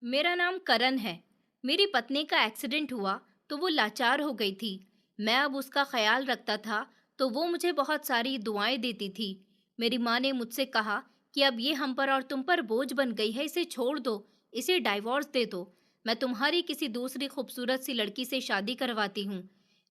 मेरा नाम करण है। मेरी पत्नी का एक्सीडेंट हुआ तो वो लाचार हो गई थी। मैं अब उसका ख्याल रखता था तो वो मुझे बहुत सारी दुआएं देती थी। मेरी माँ ने मुझसे कहा कि अब ये हम पर और तुम पर बोझ बन गई है, इसे छोड़ दो, इसे डाइवोर्स दे दो। मैं तुम्हारी किसी दूसरी खूबसूरत सी लड़की से शादी करवाती हूँ।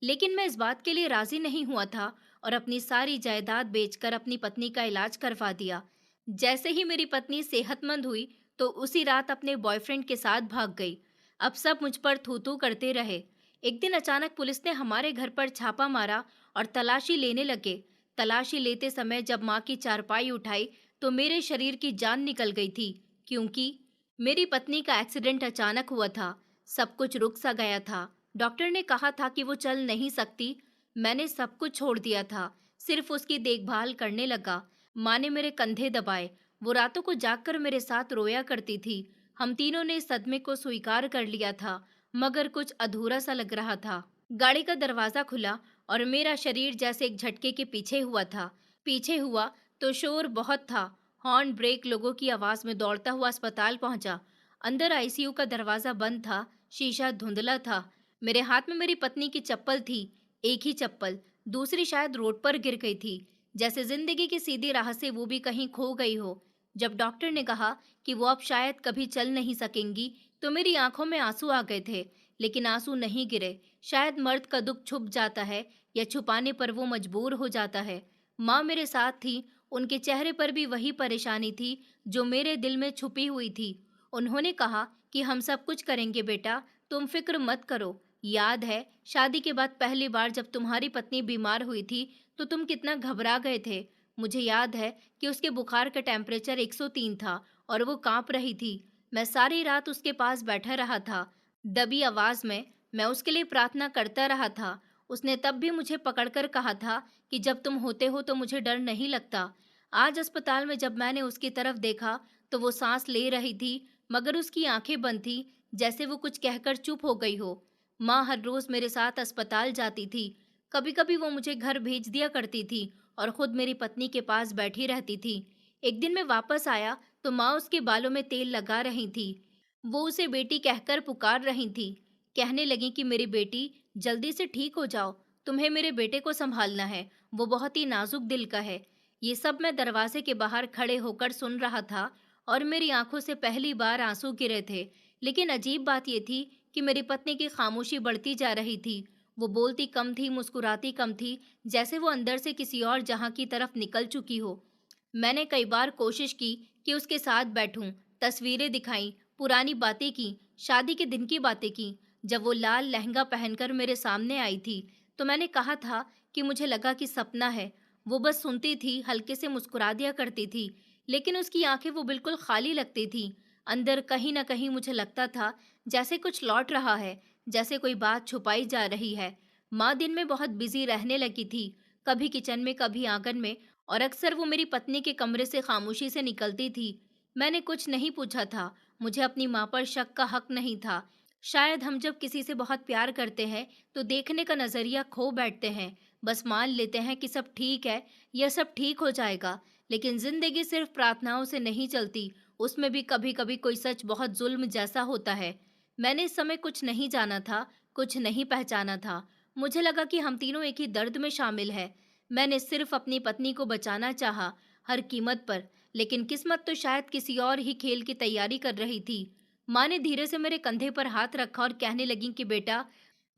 लेकिन मैं इस बात के लिए राजी नहीं हुआ था और अपनी सारी जायदाद बेचकर अपनी पत्नी का इलाज करवा दिया। जैसे ही मेरी पत्नी सेहतमंद हुई तो उसी रात अपने बॉयफ्रेंड के साथ भाग गई। अब सब मुझ पर थू थू करते रहे। एक दिन अचानक पुलिस ने हमारे घर पर छापा मारा और तलाशी लेने लगे। तलाशी लेते समय जब माँ की चारपाई उठाई तो मेरे शरीर की जान निकल गई थी, क्योंकि मेरी पत्नी का एक्सीडेंट अचानक हुआ था। सब कुछ रुक सा गया था। डॉक्टर ने कहा था कि वो चल नहीं सकती। मैंने सब कुछ छोड़ दिया था, सिर्फ उसकी देखभाल करने लगा। माँ ने मेरे कंधे दबाए। वो रातों को जागकर मेरे साथ रोया करती थी। हम तीनों ने इस सदमे को स्वीकार कर लिया था, मगर कुछ अधूरा सा लग रहा था। गाड़ी का दरवाजा खुला और मेरा शरीर जैसे एक झटके के पीछे हुआ था। पीछे हुआ तो शोर बहुत था। हॉर्न, ब्रेक, लोगों की आवाज में दौड़ता हुआ अस्पताल पहुंचा। अंदर आईसीयू का दरवाजा बंद था, शीशा धुंधला था। मेरे हाथ में मेरी पत्नी की चप्पल थी, एक ही चप्पल। दूसरी शायद रोड पर गिर गई थी, जैसे जिंदगी की सीधी राह से वो भी कहीं खो गई हो। जब डॉक्टर ने कहा कि वो अब शायद कभी चल नहीं सकेंगी, तो मेरी आंखों में आंसू आ गए थे, लेकिन आंसू नहीं गिरे। शायद मर्द का दुख छुप जाता है या छुपाने पर वो मजबूर हो जाता है। माँ मेरे साथ थी, उनके चेहरे पर भी वही परेशानी थी जो मेरे दिल में छुपी हुई थी। उन्होंने कहा कि हम सब कुछ करेंगे बेटा, तुम फिक्र मत करो। याद है शादी के बाद पहली बार जब तुम्हारी पत्नी बीमार हुई थी तो तुम कितना घबरा गए थे। मुझे याद है कि उसके बुखार का टेम्परेचर 103 था और वो कांप रही थी। मैं सारी रात उसके पास बैठा रहा था। दबी आवाज में मैं उसके लिए प्रार्थना करता रहा था। उसने तब भी मुझे पकड़कर कहा था कि जब तुम होते हो तो मुझे डर नहीं लगता। आज अस्पताल में जब मैंने उसकी तरफ देखा तो वो सांस ले रही थी, मगर उसकी आंखें बंद थी, जैसे वो कुछ कहकर चुप हो गई हो। माँ हर रोज मेरे साथ अस्पताल जाती थी। कभी कभी वो मुझे घर भेज दिया करती थी और खुद मेरी पत्नी के पास बैठी रहती थी। एक दिन मैं वापस आया तो माँ उसके बालों में तेल लगा रही थी। वो उसे बेटी कहकर पुकार रही थी। कहने लगी कि मेरी बेटी, जल्दी से ठीक हो जाओ, तुम्हें मेरे बेटे को संभालना है, वो बहुत ही नाजुक दिल का है। ये सब मैं दरवाजे के बाहर खड़े होकर सुन रहा था और मेरी आंखों से पहली बार आंसू गिरे थे। लेकिन अजीब बात यह थी कि मेरी पत्नी की खामोशी बढ़ती जा रही थी। वो बोलती कम थी, मुस्कुराती कम थी, जैसे वो अंदर से किसी और जहां की तरफ निकल चुकी हो। मैंने कई बार कोशिश की कि उसके साथ बैठूं, तस्वीरें दिखाई, पुरानी बातें की, शादी के दिन की बातें की। जब वो लाल लहंगा पहनकर मेरे सामने आई थी, तो मैंने कहा था कि मुझे लगा कि सपना है। वो बस सुनती थी, हल्के से मुस्कुरा दिया करती थी, लेकिन उसकी आंखें वो बिल्कुल खाली लगती थी। अंदर कहीं न कहीं मुझे लगता था जैसे कुछ लौट रहा है, जैसे कोई बात छुपाई जा रही है। माँ दिन में बहुत बिजी रहने लगी थी, कभी किचन में, कभी आंगन में, और अक्सर वो मेरी पत्नी के कमरे से खामोशी से निकलती थी। मैंने कुछ नहीं पूछा था, मुझे अपनी माँ पर शक का हक नहीं था। शायद हम जब किसी से बहुत प्यार करते हैं तो देखने का नजरिया खो बैठते हैं, बस मान लेते हैं कि सब ठीक है, यह सब ठीक हो जाएगा। लेकिन जिंदगी सिर्फ प्रार्थनाओं से नहीं चलती, उसमें भी कभी कभी कोई सच बहुत जुल्म जैसा होता है। मैंने इस समय कुछ नहीं जाना था, कुछ नहीं पहचाना था। मुझे लगा कि हम तीनों एक ही दर्द में शामिल हैं। मैंने सिर्फ अपनी पत्नी को बचाना चाहा, हर कीमत पर। लेकिन किस्मत तो शायद किसी और ही खेल की तैयारी कर रही थी। माँ ने धीरे से मेरे कंधे पर हाथ रखा और कहने लगी कि बेटा,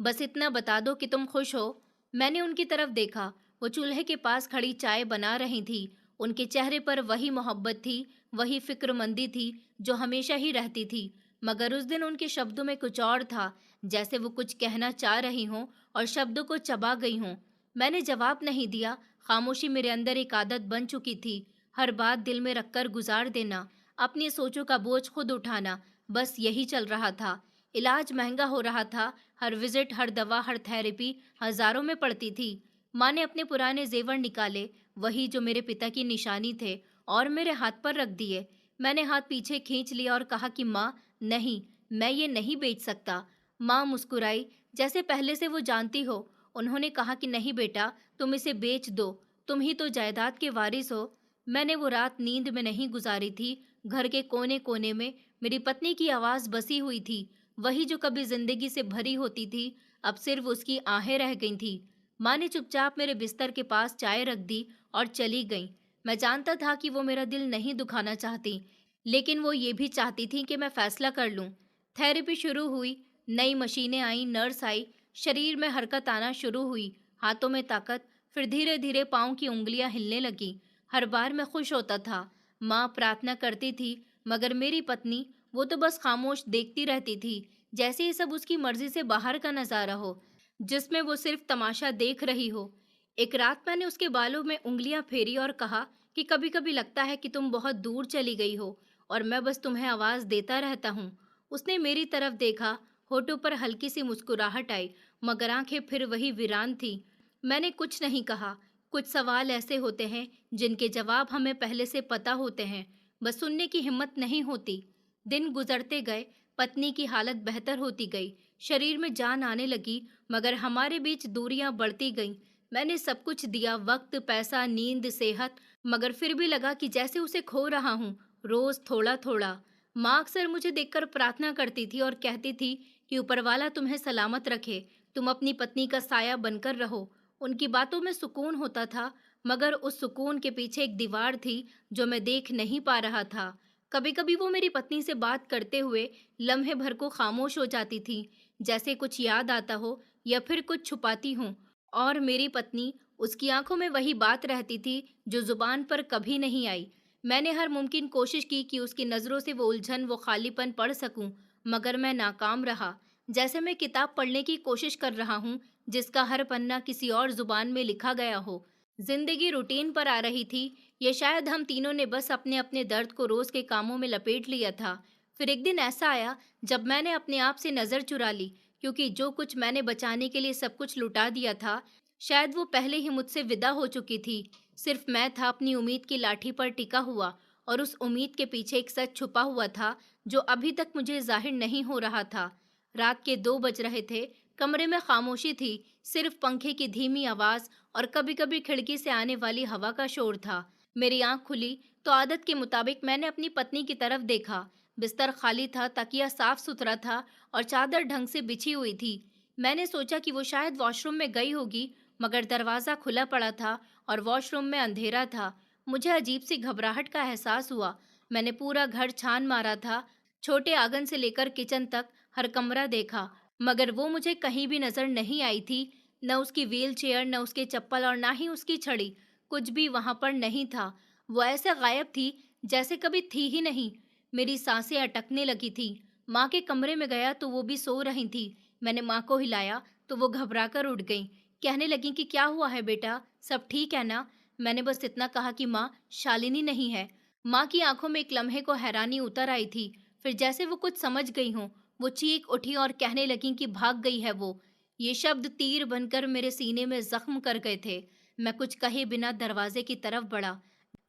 बस इतना बता दो कि तुम खुश हो। मैंने उनकी तरफ देखा। वो चूल्हे के पास खड़ी चाय बना रही थी। उनके चेहरे पर वही मोहब्बत थी, वही फिक्रमंदी थी जो हमेशा ही रहती थी। मगर उस दिन उनके शब्दों में कुछ और था, जैसे वो कुछ कहना चाह रही हों और शब्दों को चबा गई हों। मैंने जवाब नहीं दिया। खामोशी मेरे अंदर एक आदत बन चुकी थी। हर बात दिल में रखकर गुजार देना, अपनी सोचों का बोझ खुद उठाना, बस यही चल रहा था। इलाज महंगा हो रहा था। हर विजिट, हर दवा, हर थेरेपी हजारों में पड़ती थी। माँ ने अपने पुराने जेवर निकाले, वही जो मेरे पिता की निशानी थे, और मेरे हाथ पर रख दिए। मैंने हाथ पीछे खींच लिया और कहा कि माँ, नहीं, मैं ये नहीं बेच सकता। माँ मुस्कुराई, जैसे पहले से वो जानती हो। उन्होंने कहा कि नहीं बेटा, तुम इसे बेच दो, तुम ही तो जायदाद के वारिस हो। मैंने वो रात नींद में नहीं गुजारी थी, घर के कोने कोने में मेरी पत्नी की आवाज बसी हुई थी। वही जो कभी जिंदगी से भरी होती थी, अब सिर्फ उसकी आहें रह गई थी। माँ ने चुपचाप मेरे बिस्तर के पास चाय रख दी और चली गई। मैं जानता था कि वो मेरा दिल नहीं दुखाना चाहती, लेकिन वो ये भी चाहती थी कि मैं फैसला कर लूं। थेरेपी शुरू हुई, नई मशीनें आई, नर्स आई, शरीर में हरकत आना शुरू हुई, हाथों में ताकत, फिर धीरे धीरे पाँव की उंगलियां हिलने लगी। हर बार मैं खुश होता था। माँ प्रार्थना करती थी, मगर मेरी पत्नी, वो तो बस खामोश देखती रहती थी, जैसे ये सब उसकी मर्जी से बाहर का नजारा हो, जिसमें वो सिर्फ तमाशा देख रही हो। एक रात मैंने उसके बालों में उंगलियां फेरी और कहा कि कभी कभी लगता है कि तुम बहुत दूर चली गई हो और मैं बस तुम्हें आवाज देता रहता हूँ। उसने मेरी तरफ देखा, होठों पर हल्की सी मुस्कुराहट आई, मगर आंखें फिर वही वीरान थी। मैंने कुछ नहीं कहा। कुछ सवाल ऐसे होते हैं जिनके जवाब हमें पहले से पता होते हैं, बस सुनने की हिम्मत नहीं होती। दिन गुजरते गए, पत्नी की हालत बेहतर होती गई, शरीर में जान आने लगी, मगर हमारे बीच दूरियां बढ़ती गईं। मैंने सब कुछ दिया, वक्त, पैसा, नींद, सेहत, मगर फिर भी लगा कि जैसे उसे खो रहा हूँ, रोज थोड़ा थोड़ा। माँ अक्सर मुझे देखकर प्रार्थना करती थी और कहती थी कि ऊपर वाला तुम्हें सलामत रखे, तुम अपनी पत्नी का साया बनकर रहो। उनकी बातों में सुकून होता था, मगर उस सुकून के पीछे एक दीवार थी जो मैं देख नहीं पा रहा था। कभी कभी वो मेरी पत्नी से बात करते हुए लम्हे भर को खामोश हो जाती थी, जैसे कुछ याद आता हो या फिर कुछ छुपाती हूँ। और मेरी पत्नी, उसकी आंखों में वही बात रहती थी जो जुबान पर कभी नहीं आई। मैंने हर मुमकिन कोशिश की कि उसकी नज़रों से वो उलझन, वो खालीपन पढ़ सकूं, मगर मैं नाकाम रहा। जैसे मैं किताब पढ़ने की कोशिश कर रहा हूँ जिसका हर पन्ना किसी और जुबान में लिखा गया हो। जिंदगी रूटीन पर आ रही थी, या शायद हम तीनों ने बस अपने अपने दर्द को रोज के कामों में लपेट लिया था। फिर एक दिन ऐसा आया जब मैंने अपने आप से नजर चुरा ली, क्योंकि जो कुछ मैंने बचाने के लिए सब कुछ लुटा दिया था, शायद वो पहले ही मुझसे विदा हो चुकी थी। सिर्फ मैं था अपनी उम्मीद की लाठी पर टिका हुआ, और उस उम्मीद के पीछे एक सच छुपा हुआ था जो अभी तक मुझे जाहिर नहीं हो रहा था। रात के 2 बज रहे थे। कमरे में खामोशी थी, सिर्फ पंखे की धीमी आवाज और कभी-कभी खिड़की से आने वाली हवा का शोर था। मेरी आंख खुली तो आदत के मुताबिक मैंने अपनी पत्नी की तरफ देखा। बिस्तर खाली था, तकिया साफ सुथरा था और चादर ढंग से बिछी हुई थी। मैंने सोचा कि वो शायद वॉशरूम में गई होगी, मगर दरवाजा खुला पड़ा था और वॉशरूम में अंधेरा था। मुझे अजीब सी घबराहट का एहसास हुआ। मैंने पूरा घर छान मारा था, छोटे आंगन से लेकर किचन तक हर कमरा देखा, मगर वो मुझे कहीं भी नजर नहीं आई थी। न उसकी व्हील चेयर, न उसके चप्पल और ना ही उसकी छड़ी। कुछ भी वहां पर नहीं था। वो ऐसे गायब थी जैसे कभी थी ही नहीं। मेरी सांसें अटकने लगी थी। माँ के कमरे में गया तो वो भी सो रही थी। मैंने माँ को हिलाया तो वो घबरा कर उठ गई। कहने लगी कि क्या हुआ है बेटा, सब ठीक है ना? मैंने बस इतना कहा कि माँ, शालिनी नहीं है। माँ की आंखों में एक लम्हे को हैरानी उतर आई थी। फिर जैसे वो कुछ समझ गई हो, वो चीख उठी और कहने लगी कि भाग गई है वो। ये शब्द तीर बनकर मेरे सीने में जख्म कर गए थे। मैं कुछ कहे बिना दरवाजे की तरफ बढ़ा।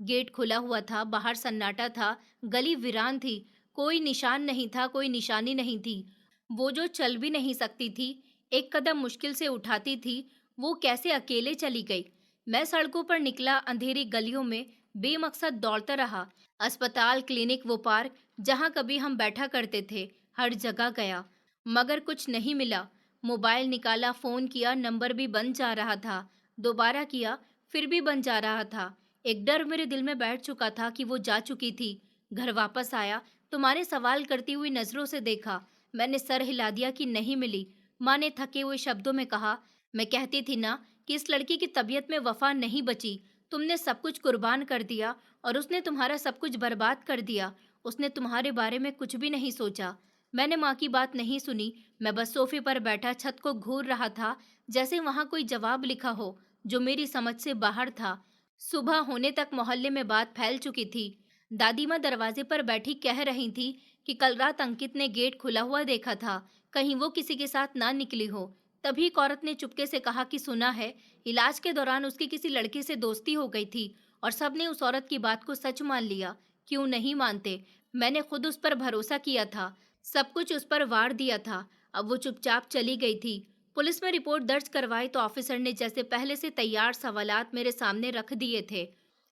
गेट खुला हुआ था, बाहर सन्नाटा था, गली वीरान थी। कोई निशान नहीं था, कोई निशानी नहीं थी। वो जो चल भी नहीं सकती थी, एक कदम मुश्किल से उठाती थी, वो कैसे अकेले चली गई। मैं सड़कों पर निकला, अंधेरी गलियों में बेमकसद दौड़ता रहा। अस्पताल, क्लिनिक, वो पार्क जहाँ कभी हम बैठा करते थे, हर जगह गया, मगर कुछ नहीं मिला। मोबाइल निकाला, फोन किया, नंबर भी बंद जा रहा था। दोबारा किया, फिर भी बंद जा रहा था। एक डर मेरे दिल में बैठ चुका था कि वो जा चुकी थी। घर वापस आया, तुम्हारे सवाल करती हुई नजरों से देखा। मैंने सर हिला दिया कि नहीं मिली। माँ ने थके हुए शब्दों में कहा, मैं कहती थी ना कि इस लड़की की तबीयत में वफा नहीं बची। तुमने सब कुछ कुर्बान कर दिया और उसने तुम्हारा सब कुछ बर्बाद कर दिया। उसने तुम्हारे बारे में कुछ भी नहीं सोचा। मैंने माँ की बात नहीं सुनी। मैं बस सोफे पर बैठा छत को घूर रहा था, जैसे वहां कोई जवाब लिखा हो जो मेरी समझ से बाहर था। सुबह होने तक मोहल्ले में बात फैल चुकी थी। दादी माँ दरवाजे पर बैठी कह रही थी कि कल रात अंकित ने गेट खुला हुआ देखा था, कहीं वो किसी के साथ ना निकली हो। तभी एक औरत ने चुपके से कहा कि सुना है, इलाज के दौरान उसकी किसी लड़के से दोस्ती हो गई थी, और सबने उस औरत की बात को सच मान लिया। क्यों नहीं मानते? मैंने खुद उस पर भरोसा किया था, सब कुछ उस पर वार दिया था। अब वो चुपचाप चली गई थी। पुलिस में रिपोर्ट दर्ज करवाई तो ऑफिसर ने जैसे पहले से तैयार सवालात मेरे सामने रख दिए थे।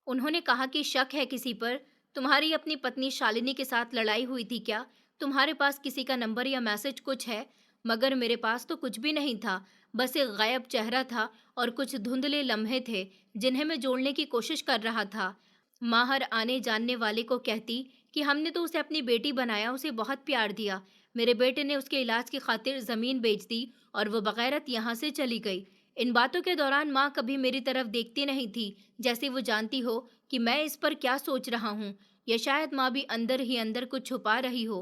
उन्होंने कहा कि शक है किसी पर तुम्हारी अपनी पत्नी शालिनी के साथ लड़ाई हुई थी क्या? तुम्हारे पास किसी का नंबर या मैसेज कुछ है? मगर मेरे पास तो कुछ भी नहीं था। बस एक गायब चेहरा था और कुछ धुंधले लम्हे थे, जिन्हें मैं जोड़ने की कोशिश कर रहा था। माँ हर आने जानने वाले को कहती कि हमने तो उसे अपनी बेटी बनाया, उसे बहुत प्यार दिया। मेरे बेटे ने उसके इलाज की खातिर जमीन बेच दी और वो बगैरत यहाँ से चली गई। इन बातों के दौरान माँ कभी मेरी तरफ देखती नहीं थी, जैसे वो जानती हो कि मैं इस पर क्या सोच रहा हूँ, या शायद माँ भी अंदर ही अंदर कुछ छुपा रही हो।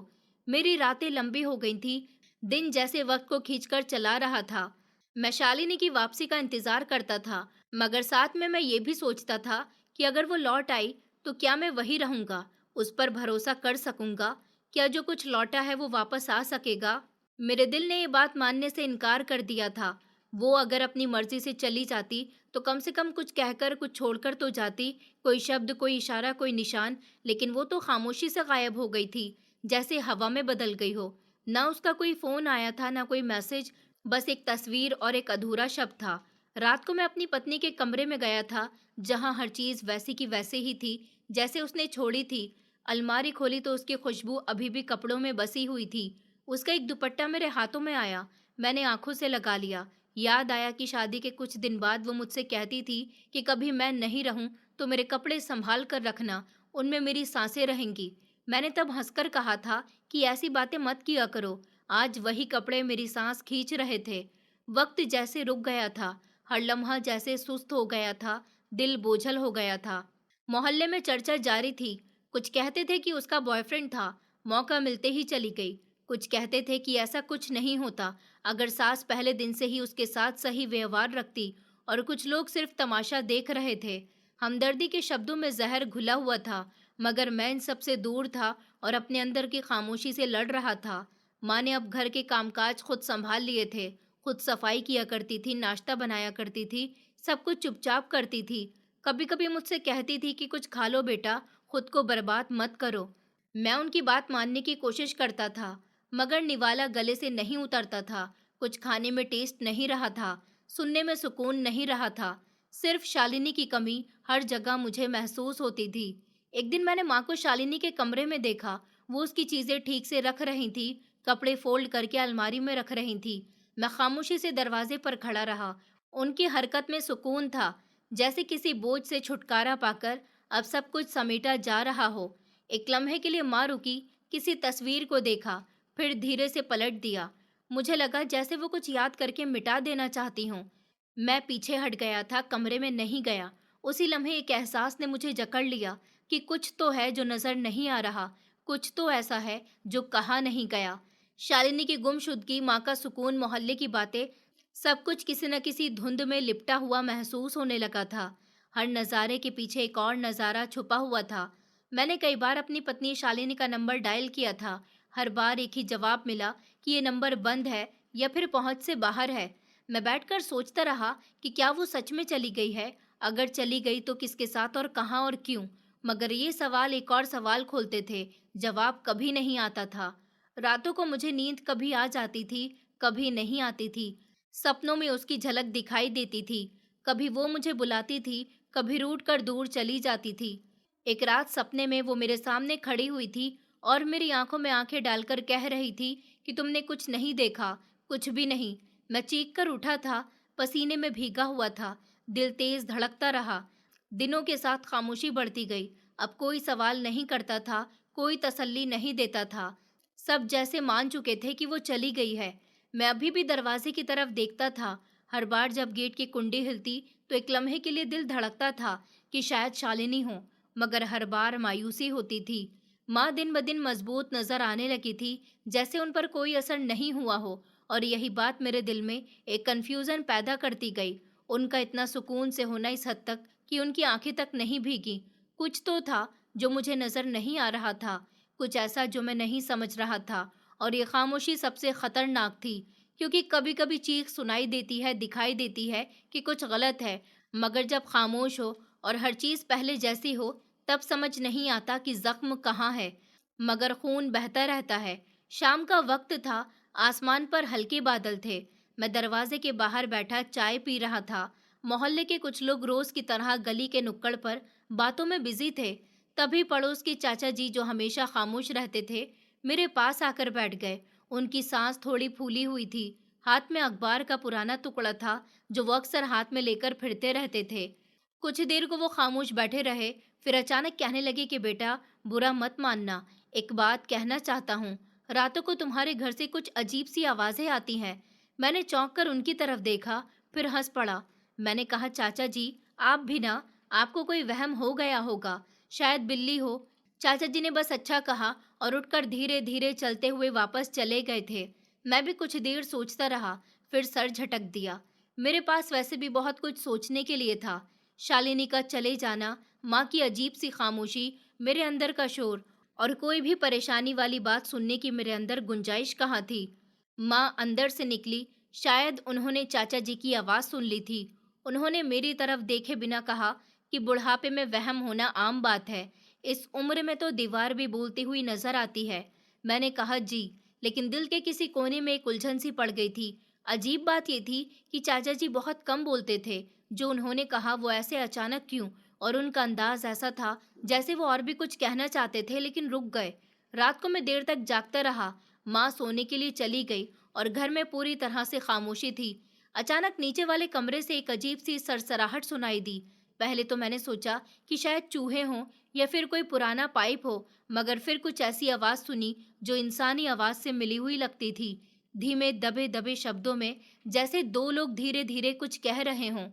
मेरी रातें लंबी हो गई थी, दिन जैसे वक्त को खींचकर चला रहा था। मैं शालिनी की वापसी का इंतजार करता था, मगर साथ में मैं ये भी सोचता था कि अगर वो लौट आई तो क्या मैं वही रहूंगा, उस पर भरोसा कर सकूंगा? क्या जो कुछ लौटा है वो वापस आ सकेगा? मेरे दिल ने ये बात मानने से इनकार कर दिया था। वो अगर अपनी मर्जी से चली जाती तो कम से कम कुछ कहकर, कुछ छोड़कर तो जाती, कोई शब्द, कोई इशारा, कोई निशान। लेकिन वो तो खामोशी से गायब हो गई थी, जैसे हवा में बदल गई हो। ना उसका कोई फोन आया था, ना कोई मैसेज, बस एक तस्वीर और एक अधूरा शब्द था। रात को मैं अपनी पत्नी के कमरे में गया था, जहां हर चीज वैसी की वैसे ही थी जैसे उसने छोड़ी थी। अलमारी खोली तो उसकी खुशबू अभी भी कपड़ों में बसी हुई थी। उसका एक दुपट्टा मेरे हाथों में आया। मैंने आंखों से लगा लिया। याद आया कि शादी के कुछ दिन बाद वो मुझसे कहती थी कि कभी मैं नहीं रहूं तो मेरे कपड़े संभाल कर रखना, उनमें मेरी सांसें रहेंगी। मैंने तब हंसकर कहा था कि ऐसी बातें मत किया करो। आज वही कपड़े मेरी सांस खींच रहे थे। वक्त जैसे रुक गया था, हर लम्हा जैसे सुस्त हो गया था, दिल बोझल हो गया था। मोहल्ले में चर्चा जारी थी। कुछ कहते थे कि उसका बॉयफ्रेंड था, मौका मिलते ही चली गई। कुछ कहते थे कि ऐसा कुछ नहीं होता अगर सास पहले दिन से ही उसके साथ सही व्यवहार रखती, और कुछ लोग सिर्फ तमाशा देख रहे थे। हमदर्दी के शब्दों में जहर घुला हुआ था, मगर मैं इन सब से दूर था और अपने अंदर की खामोशी से लड़ रहा था। माँ ने अब घर के कामकाज खुद संभाल लिए थे। खुद सफाई किया करती थी, नाश्ता बनाया करती थी, सब कुछ चुपचाप करती थी। कभी कभी मुझसे कहती थी कि कुछ खा लो बेटा, खुद को बर्बाद मत करो। मैं उनकी बात मानने की कोशिश करता था, मगर निवाला गले से नहीं उतरता था। कुछ खाने में टेस्ट नहीं रहा था, सुनने में सुकून नहीं रहा था। सिर्फ शालिनी की कमी हर जगह मुझे महसूस होती थी। एक दिन मैंने माँ को शालिनी के कमरे में देखा। वो उसकी चीजें ठीक से रख रही थी, कपड़े फोल्ड करके अलमारी में रख रही थी। मैं खामोशी से दरवाजे पर खड़ा रहा। उनकी हरकत में सुकून था, जैसे किसी बोझ से छुटकारा पाकर अब सब कुछ समेटा जा रहा हो। एक लम्हे के लिए माँ रुकी, किसी तस्वीर को देखा, फिर धीरे से पलट दिया। मुझे लगा जैसे वो कुछ याद करके मिटा देना चाहती हूँ। मैं पीछे हट गया था, कमरे में नहीं गया। उसी लम्हे एक एहसास ने मुझे जकड़ लिया कि कुछ तो है जो नजर नहीं आ रहा, कुछ तो ऐसा है जो कहा नहीं गया। शालिनी की गुमशुदगी, माँ का सुकून, मोहल्ले की बातें, सब कुछ किसी न किसी धुंध में लिपटा हुआ महसूस होने लगा था। हर नज़ारे के पीछे एक और नज़ारा छुपा हुआ था। मैंने कई बार अपनी पत्नी शालिनी का नंबर डायल किया था। हर बार एक ही जवाब मिला कि ये नंबर बंद है या फिर पहुंच से बाहर है। मैं बैठकर सोचता रहा कि क्या वो सच में चली गई है? अगर चली गई तो किसके साथ और कहाँ और क्यों? मगर ये सवाल एक और सवाल खोलते थे, जवाब कभी नहीं आता था। रातों को मुझे नींद कभी आ जाती थी, कभी नहीं आती थी। सपनों में उसकी झलक दिखाई देती थी। कभी वो मुझे बुलाती थी, कभी रूठ कर दूर चली जाती थी। एक रात सपने में वो मेरे सामने खड़ी हुई थी और मेरी आंखों में आंखें डालकर कह रही थी कि तुमने कुछ नहीं देखा, कुछ भी नहीं। मैं चीख कर उठा था, पसीने में भीगा हुआ था, दिल तेज धड़कता रहा। दिनों के साथ खामोशी बढ़ती गई। अब कोई सवाल नहीं करता था, कोई तसल्ली नहीं देता था। सब जैसे मान चुके थे कि वो चली गई है। मैं अभी भी दरवाजे की तरफ देखता था। हर बार जब गेट की कुंडी हिलती तो एक लम्हे के लिए दिल धड़कता था कि शायद शालिनी हो, मगर हर बार मायूसी होती थी। माँ दिन ब दिन मजबूत नजर आने लगी थी, जैसे उन पर कोई असर नहीं हुआ हो, और यही बात मेरे दिल में एक कन्फ्यूजन पैदा करती गई। उनका इतना सुकून से होना इस हद तक कि उनकी आंखें तक नहीं भीगी। कुछ तो था जो मुझे नजर नहीं आ रहा था, कुछ ऐसा जो मैं नहीं समझ रहा था। और ये खामोशी सबसे खतरनाक थी, क्योंकि कभी कभी चीख सुनाई देती है, दिखाई देती है कि कुछ गलत है, मगर जब खामोश हो और हर चीज पहले जैसी हो, तब समझ नहीं आता कि जख्म कहाँ है। मगर खून बहता रहता है। शाम का वक्त था, आसमान पर हल्के बादल थे। मैं दरवाजे के बाहर बैठा चाय पी रहा था। मोहल्ले के कुछ लोग रोज की तरह गली के नुक्कड़ पर बातों में बिजी थे। तभी पड़ोस के चाचा जी, जो हमेशा खामोश रहते थे, मेरे पास आकर बैठ गए। उनकी सांस थोड़ी फूली हुई थी। हाथ में अखबार का पुराना टुकड़ा था, जो वो अक्सर हाथ में लेकर फिरते रहते थे। कुछ देर को वो खामोश बैठे रहे, फिर अचानक कहने लगे कि बेटा, बुरा मत मानना, एक बात कहना चाहता हूँ। रातों को तुम्हारे घर से कुछ अजीब सी आवाजें आती हैं। मैंने चौंक कर उनकी तरफ देखा, फिर हंस पड़ा। मैंने कहा, चाचा जी, आप भी ना, आपको कोई वहम हो गया होगा, शायद बिल्ली हो। चाचा जी ने बस अच्छा कहा और उठकर धीरे धीरे चलते हुए वापस चले गए थे। मैं भी कुछ देर सोचता रहा, फिर सर झटक दिया। मेरे पास वैसे भी बहुत कुछ सोचने के लिए था। शालिनी का चले जाना, माँ की अजीब सी खामोशी, मेरे अंदर का शोर, और कोई भी परेशानी वाली बात सुनने की मेरे अंदर गुंजाइश कहाँ थी। माँ अंदर से निकली। शायद उन्होंने चाचा जी की आवाज़ सुन ली थी। उन्होंने मेरी तरफ देखे बिना कहा कि बुढ़ापे में वहम होना आम बात है। इस उम्र में तो दीवार भी बोलती हुई नजर आती है। मैंने कहा, जी, लेकिन दिल के किसी कोने में एक उलझन सी पड़ गई थी। अजीब बात ये थी कि चाचा जी बहुत कम बोलते थे। जो उन्होंने कहा वो ऐसे अचानक क्यों, और उनका अंदाज ऐसा था जैसे वो और भी कुछ कहना चाहते थे लेकिन रुक गए। रात को मैं देर तक जागता रहा। माँ सोने के लिए चली गई और घर में पूरी तरह से खामोशी थी। अचानक नीचे वाले कमरे से एक अजीब सी सरसराहट सुनाई दी। पहले तो मैंने सोचा कि शायद चूहे हों या फिर कोई पुराना पाइप हो, मगर फिर कुछ ऐसी आवाज सुनी जो इंसानी आवाज से मिली हुई लगती थी। धीमे दबे दबे शब्दों में, जैसे दो लोग धीरे धीरे कुछ कह रहे हों।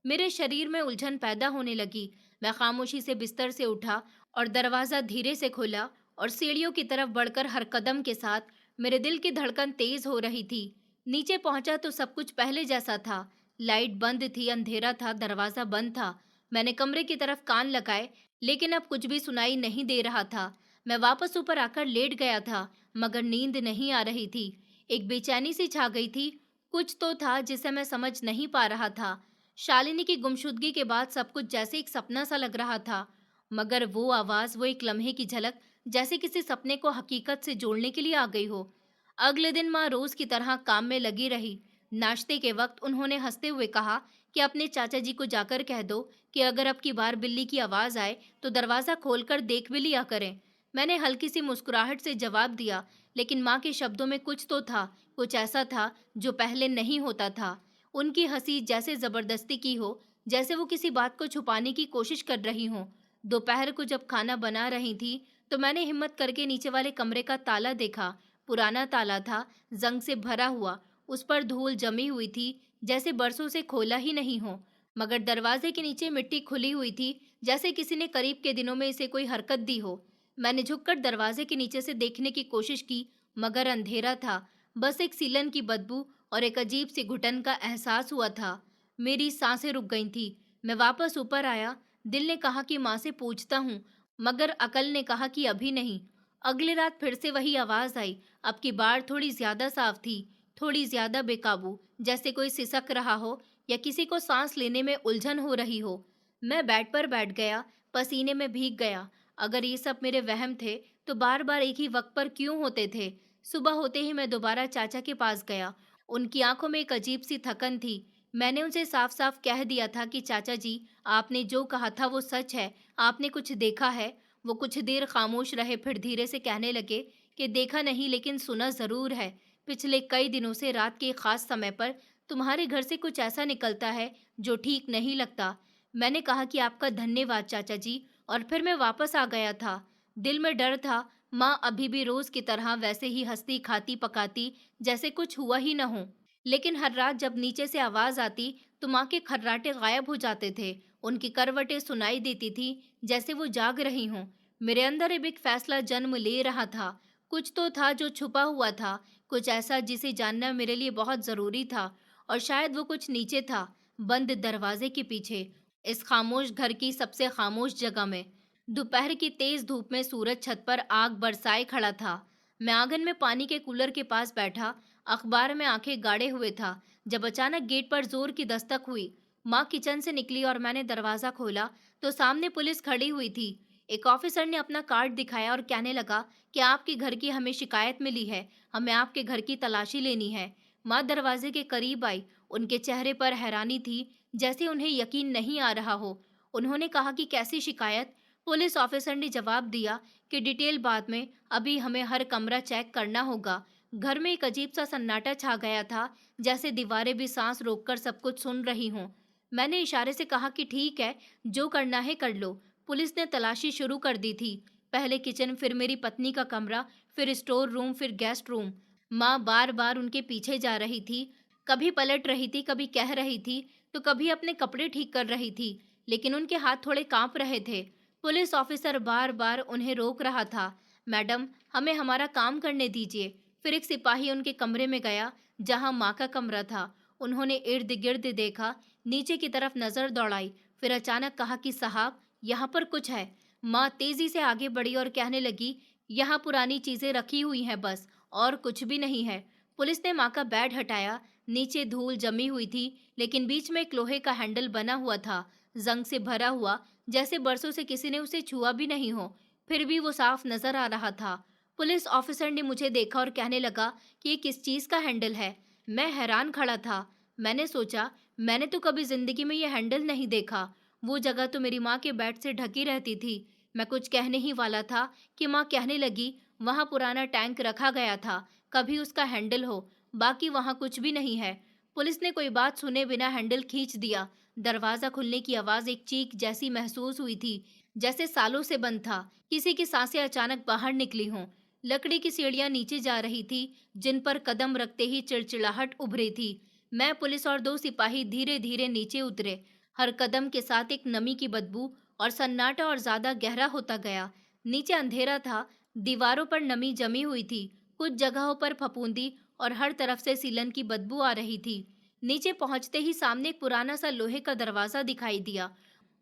मेरे शरीर में उलझन पैदा होने लगी। मैं खामोशी से बिस्तर से उठा और दरवाजा धीरे से खोला, और सीढ़ियों की तरफ बढ़कर हर कदम के साथ मेरे दिल की धड़कन तेज हो रही थी। नीचे पहुंचा तो सब कुछ पहले जैसा था। लाइट बंद थी, अंधेरा था, दरवाजा बंद था। मैंने कमरे की तरफ कान लगाए, लेकिन अब कुछ भी सुनाई नहीं दे रहा था। मैं वापस ऊपर आकर लेट गया था, मगर नींद नहीं आ रही थी। एक बेचैनी सी छा गई थी। कुछ तो था जिसे मैं समझ नहीं पा रहा था। शालिनी की गुमशुदगी के बाद सब कुछ जैसे एक सपना सा लग रहा था, मगर वो आवाज, वो एक लम्हे की झलक, जैसे किसी सपने को हकीकत से जोड़ने के लिए आ गई हो। अगले दिन माँ रोज की तरह काम में लगी रही। नाश्ते के वक्त उन्होंने हंसते हुए कहा कि अपने चाचा जी को जाकर कह दो कि अगर अब की बार बिल्ली की आवाज आए तो दरवाजा खोलकर देख भी लिया करें। मैंने हल्की सी मुस्कुराहट से जवाब दिया, लेकिन माँ के शब्दों में कुछ तो था, कुछ ऐसा था जो पहले नहीं होता था। उनकी हंसी जैसे जबरदस्ती की हो, जैसे वो किसी बात को छुपाने की कोशिश कर रही हो। दोपहर को जब खाना बना रही थी तो मैंने हिम्मत करके नीचे वाले कमरे का ताला देखा। पुराना ताला था, जंग से भरा हुआ। उस पर धूल जमी हुई थी, जैसे बरसों से खोला ही नहीं हो। मगर दरवाजे के नीचे मिट्टी खुली हुई थी, जैसे किसी ने करीब के दिनों में इसे कोई हरकत दी हो। मैंने झुककर दरवाजे के नीचे से देखने की कोशिश की, मगर अंधेरा था। बस एक सीलन की बदबू और एक अजीब सी घुटन का एहसास हुआ था। मेरी सांसें रुक गई थी। मैं वापस ऊपर आया। दिल ने कहा कि माँ से पूछता हूँ, मगर अकल ने कहा कि अभी नहीं। अगली रात फिर से वही आवाज आई। अब की बार थोड़ी ज्यादा साफ थी, थोड़ी ज्यादा बेकाबू, जैसे कोई सिसक रहा हो या किसी को सांस लेने में उलझन हो रही हो। मैं बेड पर बैठ गया, पसीने में भीग गया। अगर ये सब मेरे वहम थे तो बार बार एक ही वक्त पर क्यों होते थे? सुबह होते ही मैं दोबारा चाचा के पास गया। उनकी आंखों में एक अजीब सी थकन थी। मैंने उनसे साफ साफ कह दिया था कि चाचा जी, आपने जो कहा था वो सच है। आपने कुछ देखा है? वो कुछ देर खामोश रहे, फिर धीरे से कहने लगे कि देखा नहीं, लेकिन सुना जरूर है। पिछले कई दिनों से रात के खास समय पर तुम्हारे घर से कुछ ऐसा निकलता है जो ठीक नहीं लगता। मैंने कहा कि आपका धन्यवाद चाचा जी, और फिर मैं वापस आ गया था। दिल में डर था, माँ अभी भी रोज की तरह वैसे ही हंसती खाती पकाती, जैसे कुछ हुआ ही न हो। लेकिन हर रात जब नीचे से आवाज आती तो माँ के खर्राटे गायब हो जाते थे। उनकी करवटें सुनाई देती थी, जैसे वो जाग रही हों। मेरे अंदर अब एक फैसला जन्म ले रहा था। कुछ तो था जो छुपा हुआ था, कुछ ऐसा जिसे जानना मेरे लिए बहुत जरूरी था। और शायद वो कुछ नीचे था, बंद दरवाजे के पीछे, इस खामोश घर की सबसे खामोश जगह में। दोपहर की तेज धूप में सूरज छत पर आग बरसाए खड़ा था। मैं आंगन में पानी के कूलर के पास बैठा, अखबार में आंखें गाड़े हुए था, जब अचानक गेट पर जोर की दस्तक हुई। माँ किचन से निकली और मैंने दरवाजा खोला तो सामने पुलिस खड़ी हुई थी। एक ऑफिसर ने अपना कार्ड दिखाया और कहने लगा कि आपके घर की हमें शिकायत मिली है, हमें आपके घर की तलाशी लेनी है। माँ दरवाजे के करीब आई। उनके चेहरे पर हैरानी थी, जैसे उन्हें यकीन नहीं आ रहा हो। उन्होंने कहा कि कैसी शिकायत? पुलिस ऑफिसर ने जवाब दिया कि डिटेल बाद में, अभी हमें हर कमरा चेक करना होगा। घर में एक अजीब सा सन्नाटा छा गया था, जैसे दीवारें भी सांस रोककर सब कुछ सुन रही हों। मैंने इशारे से कहा कि ठीक है, जो करना है कर लो। पुलिस ने तलाशी शुरू कर दी थी। पहले किचन, फिर मेरी पत्नी का कमरा, फिर स्टोर रूम, फिर गेस्ट रूम। माँ बार बार उनके पीछे जा रही थी, कभी पलट रही थी, कभी कह रही थी, तो कभी अपने कपड़े ठीक कर रही थी, लेकिन उनके हाथ थोड़े कांप रहे थे। पुलिस ऑफिसर बार बार उन्हें रोक रहा था। मैडम, हमें हमारा काम करने दीजिए। फिर एक सिपाही उनके कमरे में गया, जहां माँ का कमरा था। उन्होंने इर्द गिर्द देखा, नीचे की तरफ नजर दौड़ाई, फिर अचानक कहा कि साहब, यहाँ पर कुछ है। माँ तेजी से आगे बढ़ी और कहने लगी, यहाँ पुरानी चीजें रखी हुई हैं बस, और कुछ भी नहीं है। पुलिस ने माँ का बेड हटाया। नीचे धूल जमी हुई थी, लेकिन बीच में एक लोहे का हैंडल बना हुआ था, जंग से भरा हुआ, जैसे बरसों से किसी ने उसे छुआ भी नहीं हो। फिर भी वो साफ नजर आ रहा था। पुलिस ऑफिसर ने मुझे देखा और कहने लगा कि ये किस चीज का हैंडल है। मैं हैरान खड़ा था। मैंने सोचा, मैंने तो कभी जिंदगी में ये हैंडल नहीं देखा। वो जगह तो मेरी माँ के बेड से ढकी रहती थी। मैं कुछ कहने ही वाला था कि माँ कहने लगी, वहां पुराना टैंक रखा गया था, कभी उसका हैंडल हो, बाकी वहां कुछ भी नहीं है। पुलिस ने कोई बात सुने बिना हैंडल खींच दिया। दरवाजा खुलने की आवाज एक चीख जैसी महसूस हुई थी, जैसे सालों से बंद था, किसी की सांसें अचानक बाहर निकली हों। लकड़ी की सीढ़ियां नीचे जा रही थी, जिन पर कदम रखते ही चिड़चिड़ाहट उभरी थी। मैं, पुलिस और दो सिपाही धीरे धीरे नीचे उतरे। हर कदम के साथ एक नमी की बदबू, और सन्नाटा और ज्यादा गहरा होता गया। नीचे अंधेरा था, दीवारों पर नमी जमी हुई थी, कुछ जगहों पर फफूंदी, और हर तरफ से सीलन की बदबू आ रही थी। नीचे पहुंचते ही सामने एक पुराना सा लोहे का दरवाजा दिखाई दिया।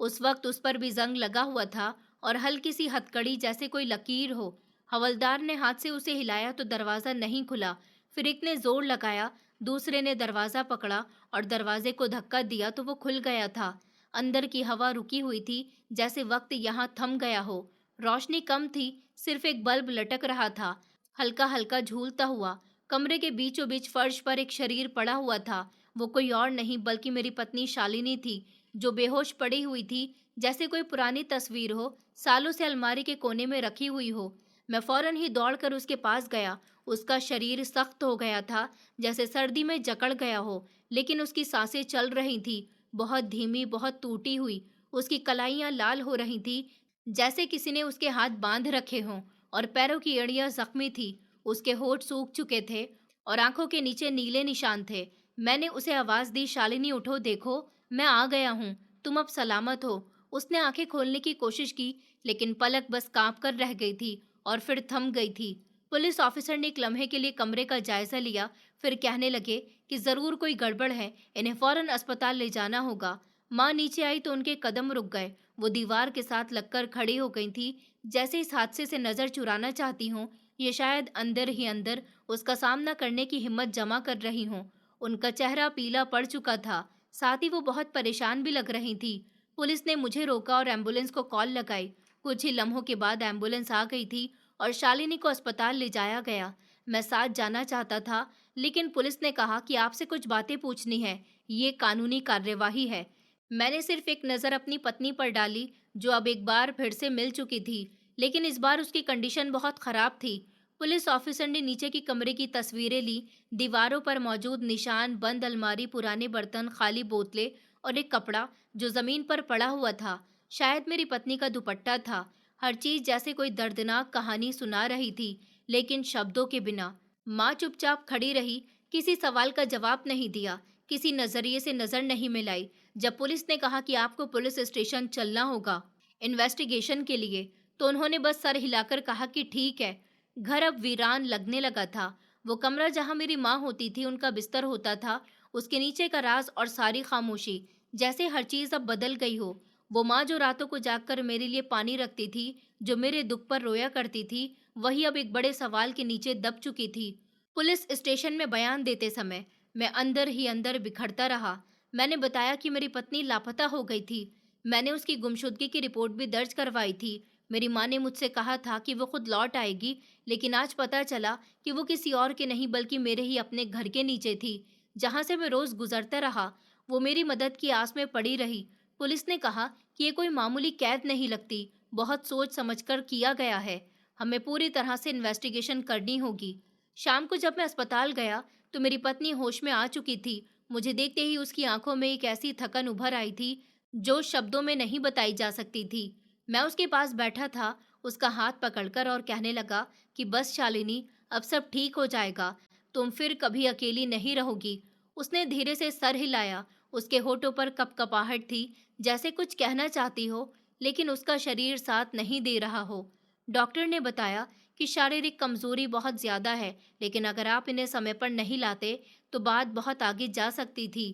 उस वक्त उस पर भी जंग लगा हुआ था, और हल्की सी हथकड़ी जैसे कोई लकीर हो। हवलदार ने हाथ से उसे हिलाया तो दरवाजा नहीं खुला। फिर एक ने जोर लगाया, दूसरे ने दरवाजा पकड़ा और दरवाजे को धक्का दिया तो वो खुल गया था। अंदर की हवा रुकी हुई थी, जैसे वक्त यहाँ थम गया हो। रोशनी कम थी, सिर्फ एक बल्ब लटक रहा था, हल्का हल्का झूलता हुआ। कमरे के बीचों बीच फर्श पर एक शरीर पड़ा हुआ था। वो कोई और नहीं बल्कि मेरी पत्नी शालिनी थी, जो बेहोश पड़ी हुई थी, जैसे कोई पुरानी तस्वीर हो, सालों से अलमारी के कोने में रखी हुई हो। मैं फौरन ही दौड़कर उसके पास गया। उसका शरीर सख्त हो गया था, जैसे सर्दी में जकड़ गया हो, लेकिन उसकी सांसें चल रही थी, बहुत धीमी, बहुत टूटी हुई। उसकी कलाइयां लाल हो रही थी, जैसे किसी ने उसके हाथ बांध रखे हों, और पैरों की एड़ियां जख्मी थी। उसके होठ सूख चुके थे, और आंखों के नीचे नीले निशान थे। मैंने उसे आवाज दी, शालिनी उठो, देखो, मैं आ गया हूँ, तुम अब सलामत हो। उसने आंखें खोलने की कोशिश की, लेकिन पलक बस कांप कर रह गई थी, और फिर थम गई थी। पुलिस ऑफिसर ने एक लम्हे के लिए कमरे का जायजा लिया, फिर कहने लगे कि जरूर कोई गड़बड़ है, इन्हें फौरन अस्पताल ले जाना होगा। माँ नीचे आई तो उनके कदम रुक गए। वो दीवार के साथ लगकर खड़ी हो गई थी, जैसे इस हादसे से नजर चुराना चाहती हों, ये शायद अंदर ही अंदर उसका सामना करने की हिम्मत जमा कर रही हों। उनका चेहरा पीला पड़ चुका था, साथ ही वो बहुत परेशान भी लग रही थी। पुलिस ने मुझे रोका और एम्बुलेंस को कॉल लगाई। कुछ ही लम्हों के बाद एम्बुलेंस आ गई थी और शालिनी को अस्पताल ले जाया गया। मैं साथ जाना चाहता था, लेकिन पुलिस ने कहा कि आपसे कुछ बातें पूछनी है, ये कानूनी कार्यवाही है। मैंने सिर्फ एक नज़र अपनी पत्नी पर डाली, जो अब एक बार फिर से मिल चुकी थी, लेकिन इस बार उसकी कंडीशन बहुत खराब थी। पुलिस ऑफिसर ने नीचे की कमरे की तस्वीरें ली। दीवारों पर मौजूद निशान, बंद अलमारी, पुराने बर्तन, खाली बोतलें, और एक कपड़ा जो जमीन पर पड़ा हुआ था, शायद मेरी पत्नी का दुपट्टा था। हर चीज जैसे कोई दर्दनाक कहानी सुना रही थी, लेकिन शब्दों के बिना। माँ चुपचाप खड़ी रही, किसी सवाल का जवाब नहीं दिया, किसी नजरिए से नजर नहीं मिलाई। जब पुलिस ने कहा कि आपको पुलिस स्टेशन चलना होगा इन्वेस्टिगेशन के लिए, तो उन्होंने बस सर हिलाकर कहा कि ठीक है। घर अब वीरान लगने लगा था। वो कमरा जहां मेरी माँ होती थी, उनका बिस्तर होता था, उसके नीचे का राज और सारी खामोशी, जैसे हर चीज अब बदल गई हो। वो माँ जो रातों को जागकर मेरे लिए पानी रखती थी, जो मेरे दुख पर रोया करती थी, वही अब एक बड़े सवाल के नीचे दब चुकी थी। पुलिस स्टेशन में बयान देते समय मैं अंदर ही अंदर बिखरता रहा। मैंने बताया कि मेरी पत्नी लापता हो गई थी। मैंने उसकी गुमशुदगी की रिपोर्ट भी दर्ज करवाई थी। मेरी माँ ने मुझसे कहा था कि वो खुद लौट आएगी, लेकिन आज पता चला कि वो किसी और के नहीं बल्कि मेरे ही अपने घर के नीचे थी, जहाँ से मैं रोज गुजरता रहा। वो मेरी मदद की आस में पड़ी रही। पुलिस ने कहा कि ये कोई मामूली कैद नहीं लगती, बहुत सोच समझकर किया गया है। हमें पूरी तरह से इन्वेस्टिगेशन करनी होगी। शाम को जब मैं अस्पताल गया तो मेरी पत्नी होश में आ चुकी थी। मुझे देखते ही उसकी आंखों में एक ऐसी थकन उभर आई थी जो शब्दों में नहीं बताई जा सकती थी। मैं उसके पास बैठा था, उसका हाथ पकड़कर, और कहने लगा कि बस शालिनी, अब सब ठीक हो जाएगा, तुम फिर कभी अकेली नहीं रहोगी। उसने धीरे से सर हिलाया। उसके होठों पर कपकपाहट थी, जैसे कुछ कहना चाहती हो, लेकिन उसका शरीर साथ नहीं दे रहा हो। डॉक्टर ने बताया कि शारीरिक कमजोरी बहुत ज्यादा है, लेकिन अगर आप इन्हें समय पर नहीं लाते तो बात बहुत आगे जा सकती थी।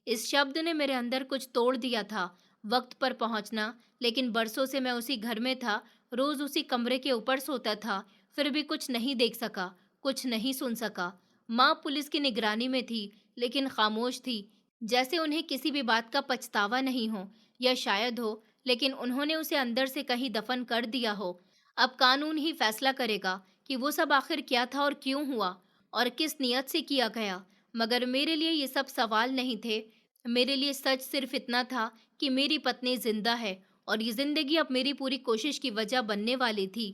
इस शब्द ने मेरे अंदर कुछ तोड़ दिया था। वक्त पर पहुंचना, लेकिन बरसों से मैं उसी घर में था, रोज उसी कमरे के ऊपर सोता था, फिर भी कुछ नहीं देख सका, कुछ नहीं सुन सका। माँ पुलिस की निगरानी में थी, लेकिन खामोश थी, जैसे उन्हें किसी भी बात का पछतावा नहीं हो, या शायद हो, लेकिन उन्होंने उसे अंदर से कहीं दफन कर दिया हो। अब कानून ही फैसला करेगा कि वो सब आखिर क्या था और क्यों हुआ और किस नियत से किया गया। मगर मेरे लिए ये सब सवाल नहीं थे। मेरे लिए सच सिर्फ इतना था कि मेरी पत्नी जिंदा है, और ये जिंदगी अब मेरी पूरी कोशिश की वजह बनने वाली थी।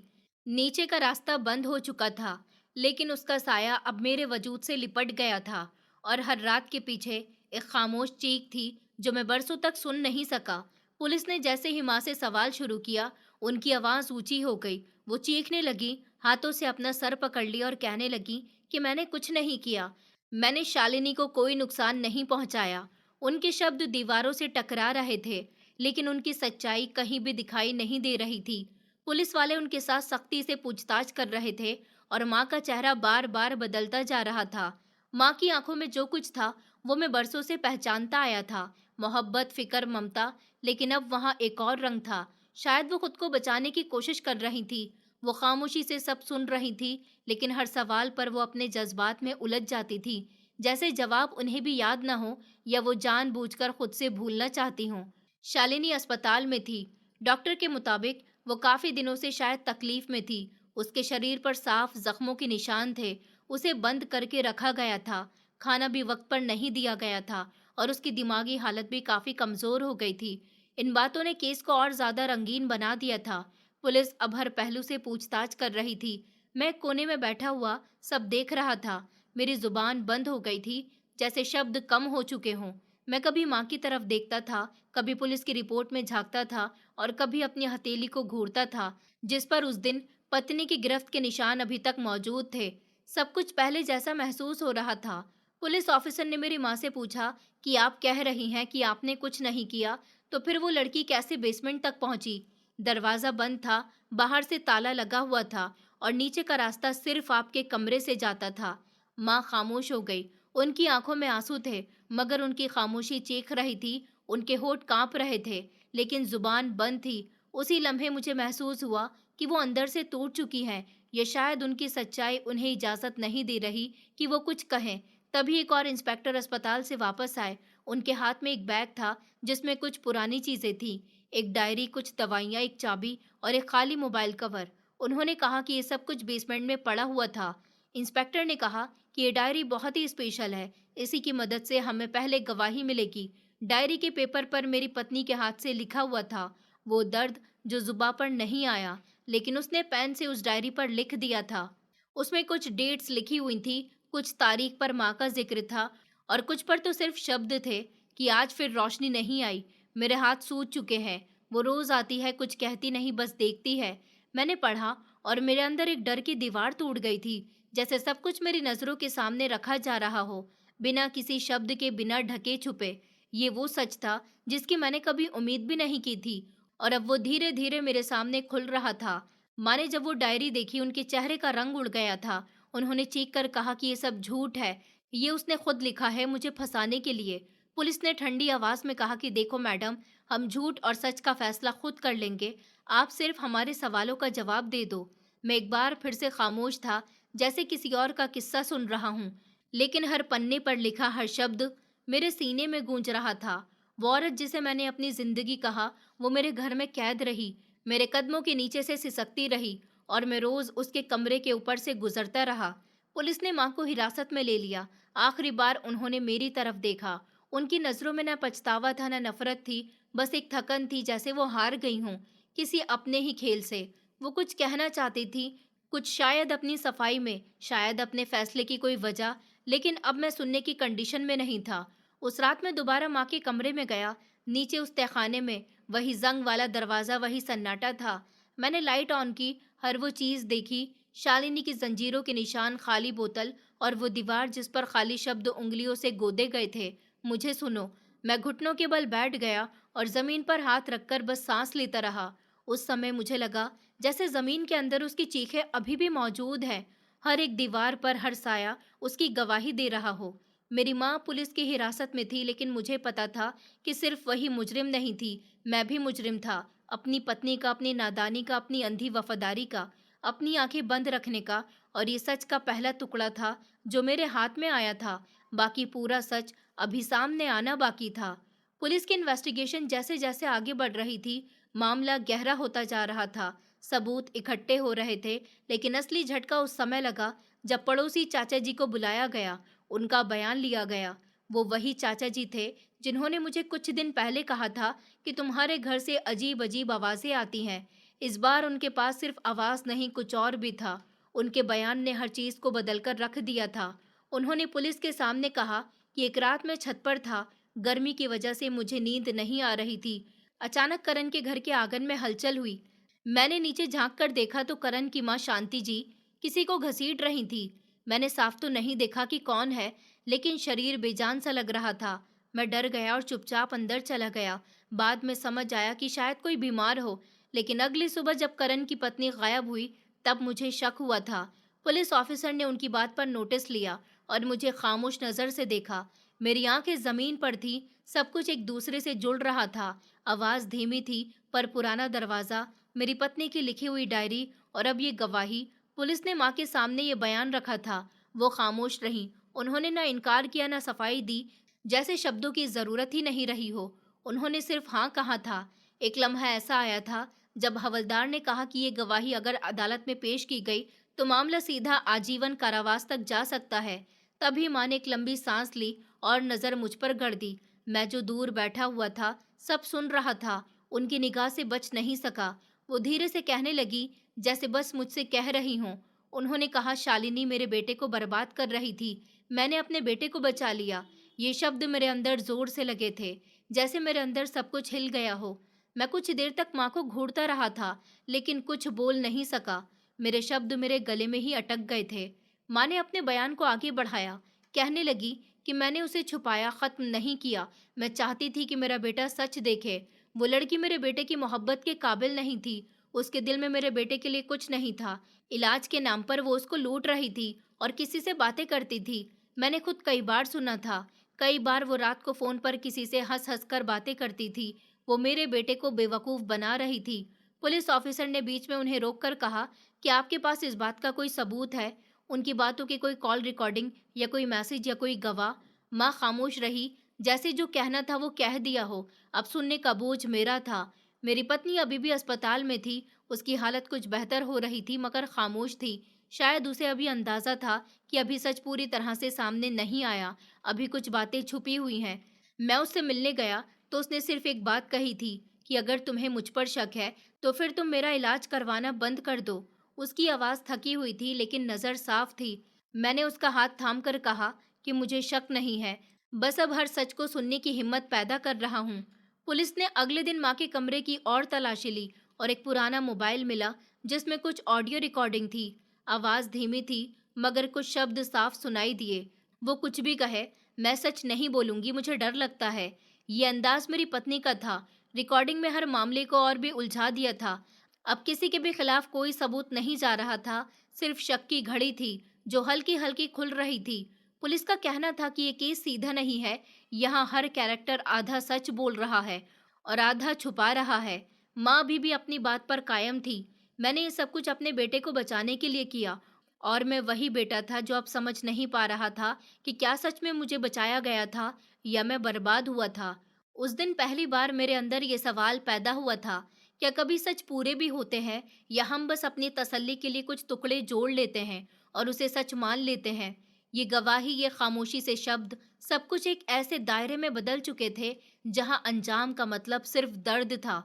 नीचे का रास्ता बंद हो चुका था, लेकिन उसका साया अब मेरे वजूद से लिपट गया था, और हर रात के पीछे एक खामोश चीख थी जो मैं बरसों तक सुन नहीं सका। पुलिस ने जैसे ही माँ से सवाल शुरू किया, उनकी आवाज ऊंची हो गई। वो चीखने लगी, हाथों से अपना सर पकड़ लिया और कहने लगी कि मैंने कुछ नहीं किया, मैंने शालिनी को कोई नुकसान नहीं पहुंचाया। उनके शब्द दीवारों से टकरा रहे थे, लेकिन उनकी सच्चाई कहीं भी दिखाई नहीं दे रही थी। पुलिस वाले उनके साथ सख्ती से पूछताछ कर रहे थे, और माँ का चेहरा बार बार बदलता जा रहा था। माँ की आंखों में जो कुछ था वो मैं बरसों से पहचानता आया था, मोहब्बत, फिक्र, ममता। लेकिन अब वहाँ एक और रंग था। शायद वो खुद को बचाने की कोशिश कर रही थी। वो खामोशी से सब सुन रही थी, लेकिन हर सवाल पर वो अपने जज्बात में उलझ जाती थी, जैसे जवाब उन्हें भी याद न हो, या वो जानबूझकर खुद से भूलना चाहती हों। शालिनी अस्पताल में थी। डॉक्टर के मुताबिक वो काफी दिनों से शायद तकलीफ में थी। उसके शरीर पर साफ जख्मों के निशान थे। उसे बंद करके रखा गया था, खाना भी वक्त पर नहीं दिया गया था, और उसकी दिमागी हालत भी काफी कमजोर हो गई थी। इन बातों ने केस को और ज्यादा रंगीन बना दिया था। पुलिस अब हर पहलू से पूछताछ कर रही थी। मैं एक कोने में बैठा हुआ सब देख रहा था। मेरी जुबान बंद हो गई थी, जैसे शब्द कम हो चुके हों। मैं कभी माँ की तरफ देखता था, कभी पुलिस की रिपोर्ट में झांकता था, और कभी अपनी हथेली को घूरता था, जिस पर उस दिन पत्नी की गिरफ्त के निशान अभी तक मौजूद थे। सब कुछ पहले जैसा महसूस हो रहा था। पुलिस ऑफिसर ने मेरी माँ से पूछा कि आप कह रही हैं कि आपने कुछ नहीं किया, तो फिर वो लड़की कैसे बेसमेंट तक पहुंची? दरवाजा बंद था, बाहर से ताला लगा हुआ था, और नीचे का रास्ता सिर्फ आपके कमरे से जाता था। माँ खामोश हो गई। उनकी आंखों में आंसू थे, मगर उनकी खामोशी चीख रही थी। उनके होठ कांप रहे थे, लेकिन जुबान बंद थी। उसी लम्हे मुझे महसूस हुआ कि वो अंदर से टूट चुकी है। ये शायद उनकी सच्चाई उन्हें इजाजत नहीं दे रही कि वो कुछ कहें। तभी एक और इंस्पेक्टर अस्पताल से वापस आए। उनके हाथ में एक बैग था, जिसमें कुछ पुरानी चीजें थी, एक डायरी, कुछ दवाइयाँ, एक चाबी, और एक खाली मोबाइल कवर। उन्होंने कहा कि ये सब कुछ बेसमेंट में पड़ा हुआ था। इंस्पेक्टर ने कहा कि ये डायरी बहुत ही स्पेशल है, इसी की मदद से हमें पहले गवाही मिलेगी। डायरी के पेपर पर मेरी पत्नी के हाथ से लिखा हुआ था, वो दर्द जो जुबां पर नहीं आया, लेकिन उसने पेन से उस डायरी पर लिख दिया था। उसमें कुछ डेट्स लिखी हुई थी, कुछ तारीख पर माँ का जिक्र था, और कुछ पर तो सिर्फ शब्द थे कि आज फिर रोशनी नहीं आई। मेरे हाथ सूज चुके हैं। वो रोज आती है, कुछ कहती नहीं, बस देखती है। मैंने पढ़ा, और मेरे अंदर एक डर की दीवार टूट गई थी, जैसे सब कुछ मेरी नजरों के सामने रखा जा रहा हो, बिना किसी शब्द के, बिना ढके छुपे। ये वो सच था जिसकी मैंने कभी उम्मीद भी नहीं की थी, और अब वो धीरे धीरे मेरे सामने खुल रहा था। माँ ने जब वो डायरी देखी, उनके चेहरे का रंग उड़ गया था। उन्होंने चीख कर कहा कि ये सब झूठ है, ये उसने खुद लिखा है मुझे फंसाने के लिए। पुलिस ने ठंडी आवाज में कहा कि देखो मैडम, हम झूठ और सच का फैसला खुद कर लेंगे, आप सिर्फ हमारे सवालों का जवाब दे दो। मैं एक बार फिर से खामोश था, जैसे किसी और का किस्सा सुन रहा हूँ, लेकिन हर पन्ने पर लिखा हर शब्द मेरे सीने में गूंज रहा था। वो औरत जिसे मैंने अपनी जिंदगी कहा, वो मेरे घर में कैद रही, मेरे कदमों के नीचे से सिसकती रही, और मैं रोज उसके कमरे के ऊपर से गुजरता रहा। पुलिस ने माँ को हिरासत में ले लिया। आखिरी बार उन्होंने मेरी तरफ देखा। उनकी नजरों में न पछतावा था, न नफरत थी, बस एक थकन थी, जैसे वो हार गई हूँ। किसी अपने ही खेल से। वो कुछ कहना चाहती थी, कुछ शायद अपनी सफाई में, शायद अपने फैसले की कोई वजह, लेकिन अब मैं सुनने की कंडीशन में नहीं था। उस रात मैं दोबारा माँ के कमरे में गया। नीचे उस तहखाने में वही जंग वाला दरवाजा, वही सन्नाटा था। मैंने लाइट ऑन की, हर वो चीज देखी, शालिनी की जंजीरों के निशान, खाली बोतल और वो दीवार जिस पर खाली शब्द उंगलियों से गोदे गए थे, मुझे सुनो। मैं घुटनों के बल बैठ गया और जमीन पर हाथ रखकर बस सांस लेता रहा। उस समय मुझे लगा जैसे जमीन के अंदर उसकी चीखें अभी भी मौजूद हैं। हर एक दीवार पर, हर साया उसकी गवाही दे रहा हो। मेरी माँ पुलिस की हिरासत में थी, लेकिन मुझे पता था कि सिर्फ वही मुजरिम नहीं थी, मैं भी मुजरिम था। अपनी पत्नी का, अपनी नादानी का, अपनी अंधी वफादारी का, अपनी आंखें बंद रखने का। और ये सच का पहला टुकड़ा था जो मेरे हाथ में आया था। बाकी पूरा सच अभी सामने आना बाकी था। पुलिस की इन्वेस्टिगेशन जैसे जैसे आगे बढ़ रही थी, मामला गहरा होता जा रहा था। सबूत इकट्ठे हो रहे थे, लेकिन असली झटका उस समय लगा जब पड़ोसी चाचा जी को बुलाया गया, उनका बयान लिया गया। वो वही चाचा जी थे जिन्होंने मुझे कुछ दिन पहले कहा था कि तुम्हारे घर से अजीब अजीब आवाजें आती हैं। इस बार उनके पास सिर्फ आवाज नहीं, कुछ और भी था। उनके बयान ने हर चीज को बदलकर रख दिया था। उन्होंने पुलिस के सामने कहा कि एक रात मैं छत पर था, गर्मी की वजह से मुझे नींद नहीं आ रही थी। अचानक करण के घर के आंगन में हलचल हुई। मैंने नीचे झांक कर देखा तो करण की माँ शांति जी किसी को घसीट रही थी। मैंने साफ तो नहीं देखा कि कौन है, लेकिन शरीर बेजान सा लग रहा था। मैं डर गया और चुपचाप अंदर चला गया। बाद में समझ आया कि शायद कोई बीमार हो, लेकिन अगली सुबह जब करण की पत्नी गायब हुई, तब मुझे शक हुआ था। पुलिस ऑफिसर ने उनकी बात पर नोटिस लिया और मुझे खामोश नजर से देखा। मेरी आंखें जमीन पर थी, सब कुछ एक दूसरे से जुड़ रहा था। आवाज धीमी थी, पर पुराना दरवाजा, मेरी पत्नी की लिखी हुई डायरी और अब ये गवाही। पुलिस ने माँ के सामने ये बयान रखा था। वो खामोश रहीं। उन्होंने ना इनकार किया, ना सफाई दी, जैसे शब्दों की जरूरत ही नहीं रही हो। उन्होंने सिर्फ हाँ कहा था। एक लम्हा ऐसा आया था जब हवलदार ने कहा कि ये गवाही अगर अदालत में पेश की गई तो मामला सीधा आजीवन कारावास तक जा सकता है। तभी माँ ने एक लंबी सांस ली और नजर मुझ पर गड़ दी। मैं जो दूर बैठा हुआ था, सब सुन रहा था, उनकी निगाह से बच नहीं सका। वो धीरे से कहने लगी, जैसे बस मुझसे कह रही हूँ। उन्होंने कहा, शालिनी मेरे बेटे को बर्बाद कर रही थी, मैंने अपने बेटे को बचा लिया। ये शब्द मेरे अंदर जोर से लगे थे, जैसे मेरे अंदर सब कुछ हिल गया हो। मैं कुछ देर तक माँ को घूरता रहा था, लेकिन कुछ बोल नहीं सका। मेरे शब्द मेरे गले में ही अटक गए थे। माँ ने अपने बयान को आगे बढ़ाया, कहने लगी कि मैंने उसे छुपाया, खत्म नहीं किया। मैं चाहती थी कि मेरा बेटा सच देखे। वो लड़की मेरे बेटे की मोहब्बत के काबिल नहीं थी। उसके दिल में मेरे बेटे के लिए कुछ नहीं था। इलाज के नाम पर वो उसको लूट रही थी और किसी से बातें करती थी। मैंने खुद कई बार सुना था। कई बार वो रात को फोन पर किसी से हंस हंस कर बातें करती थी। वो मेरे बेटे को बेवकूफ बना रही थी। पुलिस ऑफिसर ने बीच में उन्हें रोककर कहा कि आपके पास इस बात का कोई सबूत है? उनकी बातों की कोई कॉल रिकॉर्डिंग या कोई मैसेज या कोई गवाह? माँ खामोश रही, जैसे जो कहना था वो कह दिया हो। अब सुनने का बोझ मेरा था। मेरी पत्नी अभी भी अस्पताल में थी। उसकी हालत कुछ बेहतर हो रही थी, मगर खामोश थी। शायद उसे अभी अंदाजा था कि अभी सच पूरी तरह से सामने नहीं आया, अभी कुछ बातें छुपी हुई हैं। मैं उससे मिलने गया तो उसने सिर्फ एक बात कही थी कि अगर तुम्हें मुझ पर शक है तो फिर तुम मेरा इलाज करवाना बंद कर दो। उसकी आवाज थकी हुई थी, लेकिन नजर साफ थी। मैंने उसका हाथ थामकर कहा कि मुझे शक नहीं है, बस अब हर सच को सुनने की हिम्मत पैदा कर रहा हूँ। पुलिस ने अगले दिन माँ के कमरे की और तलाशी ली और एक पुराना मोबाइल मिला जिसमें कुछ ऑडियो रिकॉर्डिंग थी। आवाज धीमी थी, मगर कुछ शब्द साफ सुनाई दिए। वो कुछ भी कहे, मैं सच नहीं बोलूंगी, मुझे डर लगता है। ये अंदाज मेरी पत्नी का था। रिकॉर्डिंग में हर मामले को और भी उलझा दिया था। अब किसी के भी खिलाफ कोई सबूत नहीं जा रहा था, सिर्फ शक की घड़ी थी जो हल्की हल्की खुल रही थी। पुलिस का कहना था कि ये केस सीधा नहीं है, यहाँ हर कैरेक्टर आधा सच बोल रहा है और आधा छुपा रहा है। माँ भी अपनी बात पर कायम थी। मैंने ये सब कुछ अपने बेटे को बचाने के लिए किया, और मैं वही बेटा था जो अब समझ नहीं पा रहा था कि क्या सच में मुझे बचाया गया था या मैं बर्बाद हुआ था। उस दिन पहली बार मेरे अंदर ये सवाल पैदा हुआ था, क्या कभी सच पूरे भी होते हैं या हम बस अपनी तसल्ली के लिए कुछ टुकड़े जोड़ लेते हैं और उसे सच मान लेते हैं। ये गवाही, ये खामोशी से शब्द, सब कुछ एक ऐसे दायरे में बदल चुके थे जहां अंजाम का मतलब सिर्फ दर्द था।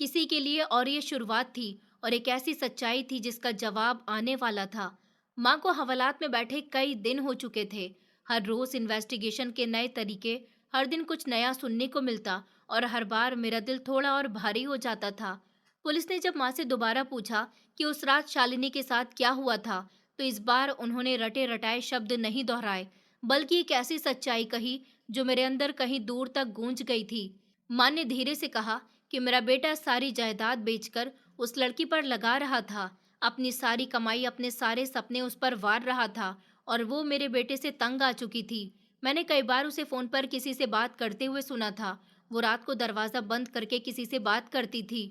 किसी के लिए, और ये शुरुआत थी, और एक ऐसी सच्चाई थी जिसका जवाब आने वाला था। माँ को हवालात में बैठे कई दिन हो चुके थे। हर रोज इन्वेस्टिगेशन के नए तरीके, हर दिन कुछ नया सुनने को मिलता, और हर बार मेरा दिल थोड़ा और भारी हो जाता था। पुलिस ने जब माँ से दोबारा पूछा कि उस रात शालिनी के साथ क्या हुआ था, तो इस बार उन्होंने रटे रटाए शब्द नहीं दोहराए, बल्कि एक ऐसी सच्चाई कही जो मेरे अंदर कहीं दूर तक गूंज गई थी। माँ ने धीरे से कहा कि मेरा बेटा सारी जायदाद बेचकर उस लड़की पर लगा रहा था, अपनी सारी कमाई, अपने सारे सपने उस पर वार रहा था, और वो मेरे बेटे से तंग आ चुकी थी। मैंने कई बार उसे फोन पर किसी से बात करते हुए सुना था। वो रात को दरवाजा बंद करके किसी से बात करती थी।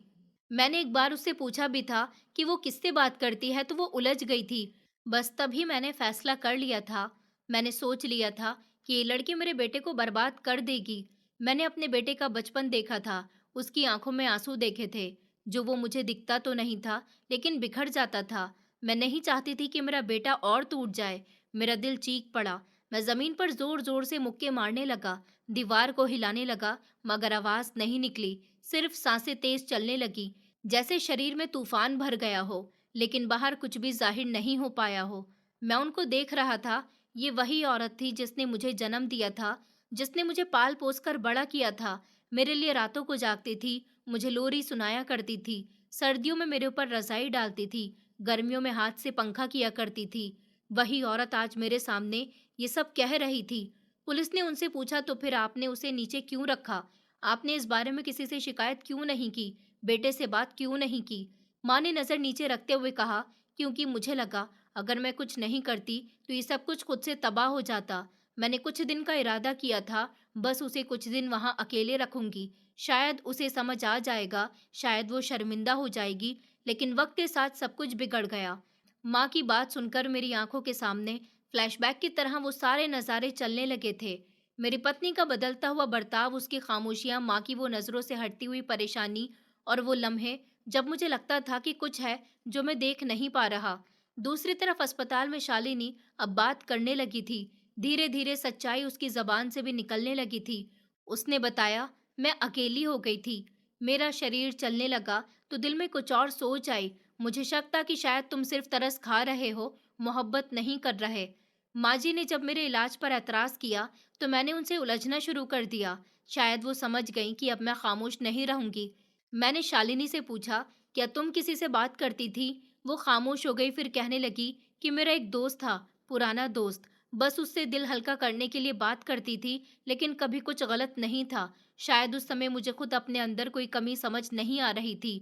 मैंने एक बार उससे पूछा भी था कि वो किससे बात करती है, तो वो उलझ गई थी। बस तभी मैंने फैसला कर लिया था। मैंने सोच लिया था कि ये लड़की मेरे बेटे को बर्बाद कर देगी। मैंने अपने बेटे का बचपन देखा था, उसकी आंखों में आंसू देखे थे, जो वो मुझे दिखता तो नहीं था, लेकिन बिखर जाता था। मैं नहीं चाहती थी कि मेरा बेटा और टूट जाए। मेरा दिल चीख पड़ा। मैं जमीन पर जोर जोर से मुक्के मारने लगा, दीवार को हिलाने लगा, मगर आवाज नहीं निकली। सिर्फ सांसें तेज चलने लगी, जैसे शरीर में तूफान भर गया हो, लेकिन बाहर कुछ भी जाहिर नहीं हो पाया हो। मैं उनको देख रहा था। ये वही औरत थी जिसने मुझे जन्म दिया था, जिसने मुझे पाल पोस कर बड़ा किया था, मेरे लिए रातों को जागती थी, मुझे लोरी सुनाया करती थी, सर्दियों में मेरे ऊपर रजाई डालती थी, गर्मियों में हाथ से पंखा किया करती थी। वही औरत आज मेरे सामने ये सब कह रही थी। पुलिस ने उनसे पूछा, तो फिर आपने उसे नीचे क्यों रखा? आपने इस बारे में किसी से शिकायत क्यों नहीं की? बेटे से बात क्यों नहीं की? माँ ने नजर नीचे रखते हुए कहा, क्योंकि मुझे लगा अगर मैं कुछ नहीं करती तो ये सब कुछ खुद से तबाह हो जाता। मैंने कुछ दिन का इरादा किया था, बस उसे कुछ दिन वहां अकेले रखूंगी। शायद उसे समझ आ जाएगा, शायद वो शर्मिंदा हो जाएगी, लेकिन वक्त के साथ सब कुछ बिगड़ गया। माँ की बात सुनकर मेरी आंखों के सामने फ्लैशबैक की तरह वो सारे नज़ारे चलने लगे थे। मेरी पत्नी का बदलता हुआ बर्ताव, उसकी खामोशियां, माँ की वो नज़रों से हटती हुई परेशानी, और वो लम्हे जब मुझे लगता था कि कुछ है जो मैं देख नहीं पा रहा। दूसरी तरफ अस्पताल में शालिनी अब बात करने लगी थी। धीरे धीरे सच्चाई उसकी जबान से भी निकलने लगी थी। उसने बताया, मैं अकेली हो गई थी। मेरा शरीर चलने लगा तो दिल में कुछ और सोच आई। मुझे शक था कि शायद तुम सिर्फ तरस खा रहे हो, मोहब्बत नहीं कर रहे। माँ जी ने जब मेरे इलाज पर एतराज किया तो मैंने उनसे उलझना शुरू कर दिया। शायद वो समझ गईं कि अब मैं खामोश नहीं रहूंगी। मैंने शालिनी से पूछा, क्या तुम किसी से बात करती थी? वो खामोश हो गई, फिर कहने लगी कि मेरा एक दोस्त था, पुराना दोस्त। बस उससे दिल हल्का करने के लिए बात करती थी, लेकिन कभी कुछ गलत नहीं था। शायद उस समय मुझे खुद अपने अंदर कोई कमी समझ नहीं आ रही थी।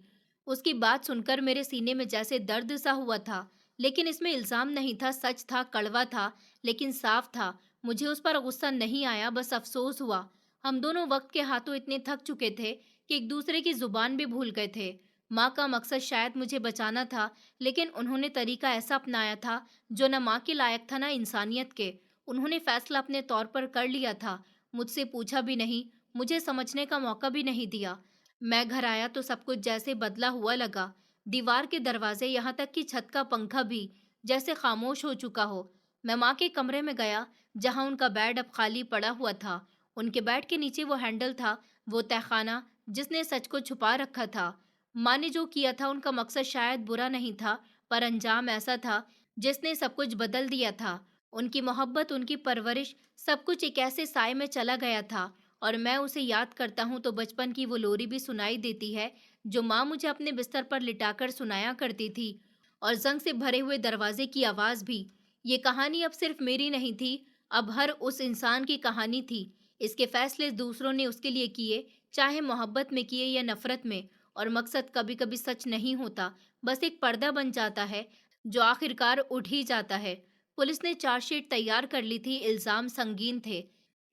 उसकी बात सुनकर मेरे सीने में जैसे दर्द सा हुआ था, लेकिन इसमें इल्जाम नहीं था, सच था, कड़वा था, लेकिन साफ था। मुझे उस पर गुस्सा नहीं आया, बस अफसोस हुआ। हम दोनों वक्त के हाथों इतने थक चुके थे कि एक दूसरे की जुबान भी भूल गए थे। माँ का मकसद शायद मुझे बचाना था, लेकिन उन्होंने तरीका ऐसा अपनाया था जो न माँ के लायक था, न इंसानियत के। उन्होंने फैसला अपने तौर पर कर लिया था, मुझसे पूछा भी नहीं, मुझे समझने का मौका भी नहीं दिया। मैं घर आया तो सब कुछ जैसे बदला हुआ लगा। दीवार के दरवाजे, यहाँ तक कि छत का पंखा भी जैसे खामोश हो चुका हो। मैं माँ के कमरे में गया, जहाँ उनका बेड अब खाली पड़ा हुआ था। उनके बेड के नीचे वो हैंडल था, वो तहखाना जिसने सच को छुपा रखा था। माँ ने जो किया था, उनका मकसद शायद बुरा नहीं था, पर अंजाम ऐसा था जिसने सब कुछ बदल दिया था। उनकी मोहब्बत, उनकी परवरिश, सब कुछ एक ऐसे साए में चला गया था। और मैं उसे याद करता हूँ तो बचपन की वो लोरी भी सुनाई देती है, जो माँ मुझे अपने बिस्तर पर लिटाकर सुनाया करती थी, और जंग से भरे हुए दरवाजे की आवाज़ भी। ये कहानी अब सिर्फ मेरी नहीं थी, अब हर उस इंसान की कहानी थी। इसके फैसले दूसरों ने उसके लिए किए, चाहे मोहब्बत में किए या नफरत में। और मकसद कभी कभी सच नहीं होता, बस एक पर्दा बन जाता है जो आखिरकार उठ ही जाता है। पुलिस ने चार्जशीट तैयार कर ली थी। इल्जाम संगीन थे।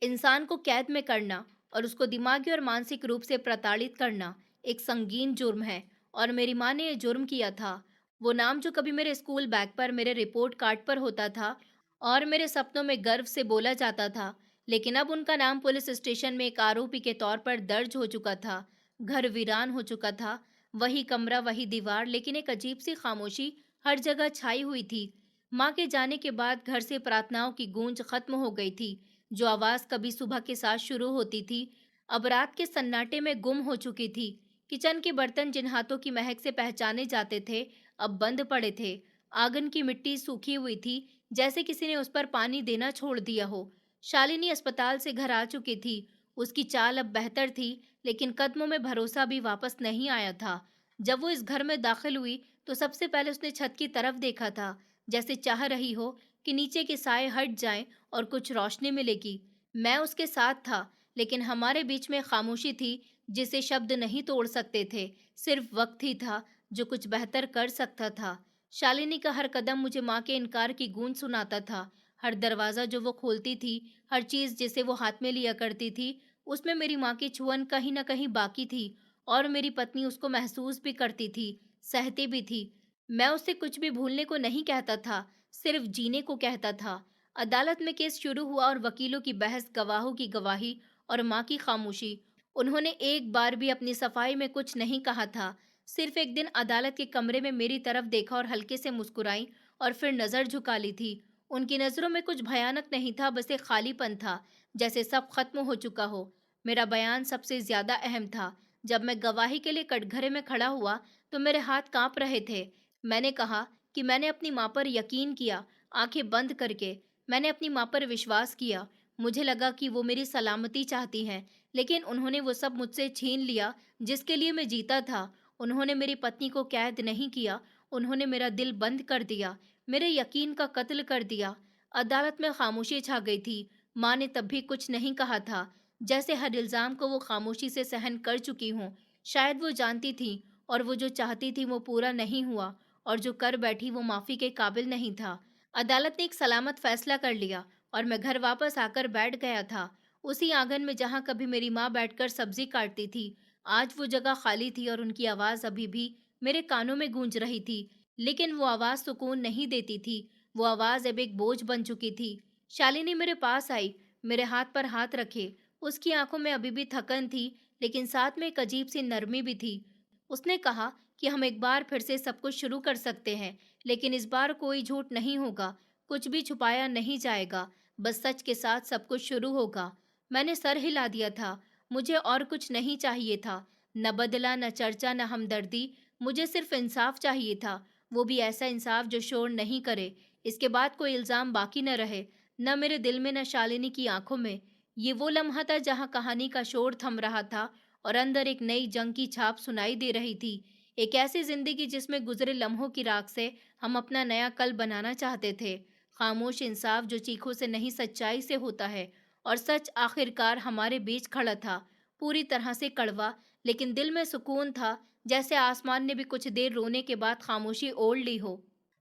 इंसान को कैद में करना और उसको दिमागी और मानसिक रूप से प्रताड़ित करना एक संगीन जुर्म है, और मेरी माँ ने यह जुर्म किया था। वो नाम जो कभी मेरे स्कूल बैग पर, मेरे रिपोर्ट कार्ड पर होता था और मेरे सपनों में गर्व से बोला जाता था, लेकिन अब उनका नाम पुलिस स्टेशन में एक आरोपी के तौर पर दर्ज हो चुका था। घर वीरान हो चुका था। वही कमरा, वही दीवार, लेकिन एक अजीब सी खामोशी हर जगह छाई हुई थी। माँ के जाने के बाद घर से प्रार्थनाओं की गूंज खत्म हो गई थी। जो आवाज कभी सुबह के साथ शुरू होती थी, अब रात के सन्नाटे में गुम हो चुकी थी। किचन के बर्तन जिन हाथों की महक से पहचाने जाते थे, अब बंद पड़े थे। आंगन की मिट्टी सूखी हुई थी, जैसे किसी ने उस पर पानी देना छोड़ दिया हो। शालिनी अस्पताल से घर आ चुकी थी। उसकी चाल अब बेहतर थी, लेकिन कदमों में भरोसा भी वापस नहीं आया था। जब वो इस घर में दाखिल हुई, तो सबसे पहले उसने छत की तरफ देखा था, जैसे चाह रही हो कि नीचे के साए हट जाएं और कुछ रोशनी मिलेगी। मैं उसके साथ था, लेकिन हमारे बीच में खामोशी थी, जिसे शब्द नहीं तोड़ सकते थे। सिर्फ वक्त ही था जो कुछ बेहतर कर सकता था। शालिनी का हर कदम मुझे माँ के इनकार की गूंज सुनाता था। हर दरवाज़ा जो वो खोलती थी, हर चीज़ जिसे वो हाथ में लिया करती थी, उसमें मेरी माँ की छुअन कहीं न कहीं बाकी थी, और मेरी पत्नी उसको महसूस भी करती थी, सहती भी थी। मैं उससे कुछ भी भूलने को नहीं कहता था, सिर्फ जीने को कहता था। अदालत में केस शुरू हुआ और वकीलों की बहस, गवाहों की गवाही और माँ की खामोशी। उन्होंने एक बार भी अपनी सफाई में कुछ नहीं कहा था। सिर्फ एक दिन अदालत के कमरे में मेरी तरफ देखा और हल्के से मुस्कुराई, और फिर नज़र झुका ली थी। उनकी नज़रों में कुछ भयानक नहीं था, बस एक खालीपन था, जैसे सब खत्म हो चुका हो। मेरा बयान सबसे ज्यादा अहम था। जब मैं गवाही के लिए कटघरे में खड़ा हुआ, तो मेरे हाथ कांप रहे थे। मैंने कहा कि मैंने अपनी माँ पर यकीन किया, आंखें बंद करके। मैंने अपनी माँ पर विश्वास किया। मुझे लगा कि वो मेरी सलामती चाहती हैं, लेकिन उन्होंने वो सब मुझसे छीन लिया जिसके लिए मैं जीता था। उन्होंने मेरी पत्नी को कैद नहीं किया, उन्होंने मेरा दिल बंद कर दिया, मेरे यकीन का कत्ल कर दिया। अदालत में खामोशी छा गई थी। माँ ने तब भी कुछ नहीं कहा था, जैसे हर इल्जाम को वो खामोशी से सहन कर चुकी हों। शायद वो जानती थी, और वो जो चाहती थी वो पूरा नहीं हुआ, और जो कर बैठी वो माफी के काबिल नहीं था। अदालत ने एक सलामत फैसला कर लिया, और मैं घर वापस आकर बैठ गया था, उसी आंगन में जहां कभी मेरी माँ बैठकर सब्जी काटती थी। आज वो जगह खाली थी, और उनकी आवाज अभी भी मेरे कानों में गूंज रही थी, लेकिन वो आवाज सुकून नहीं देती थी। वो आवाज अब एक बोझ बन चुकी थी। शालिनी मेरे पास आई, मेरे हाथ पर हाथ रखे। उसकी आंखों में अभी भी थकन थी, लेकिन साथ में एक अजीब सी नरमी भी थी। उसने कहा कि हम एक बार फिर से सब कुछ शुरू कर सकते हैं, लेकिन इस बार कोई झूठ नहीं होगा, कुछ भी छुपाया नहीं जाएगा, बस सच के साथ सब कुछ शुरू होगा। मैंने सर हिला दिया था। मुझे और कुछ नहीं चाहिए था, न बदला, न चर्चा, न हमदर्दी। मुझे सिर्फ इंसाफ चाहिए था, वो भी ऐसा इंसाफ जो शोर नहीं करे। इसके बाद कोई इल्जाम बाकी न रहे, न मेरे दिल में, न शालिनी की आंखों में। ये वो लम्हा था जहां कहानी का शोर थम रहा था, और अंदर एक नई जंग की छाप सुनाई दे रही थी। एक ऐसी जिंदगी जिसमें गुजरे लम्हों की राख से हम अपना नया कल बनाना चाहते थे। खामोश इंसाफ जो चीखों से नहीं, सच्चाई से होता है। और सच आखिरकार हमारे बीच खड़ा था, पूरी तरह से कड़वा, लेकिन दिल में सुकून था, जैसे आसमान ने भी कुछ देर रोने के बाद खामोशी ओढ़ ली हो।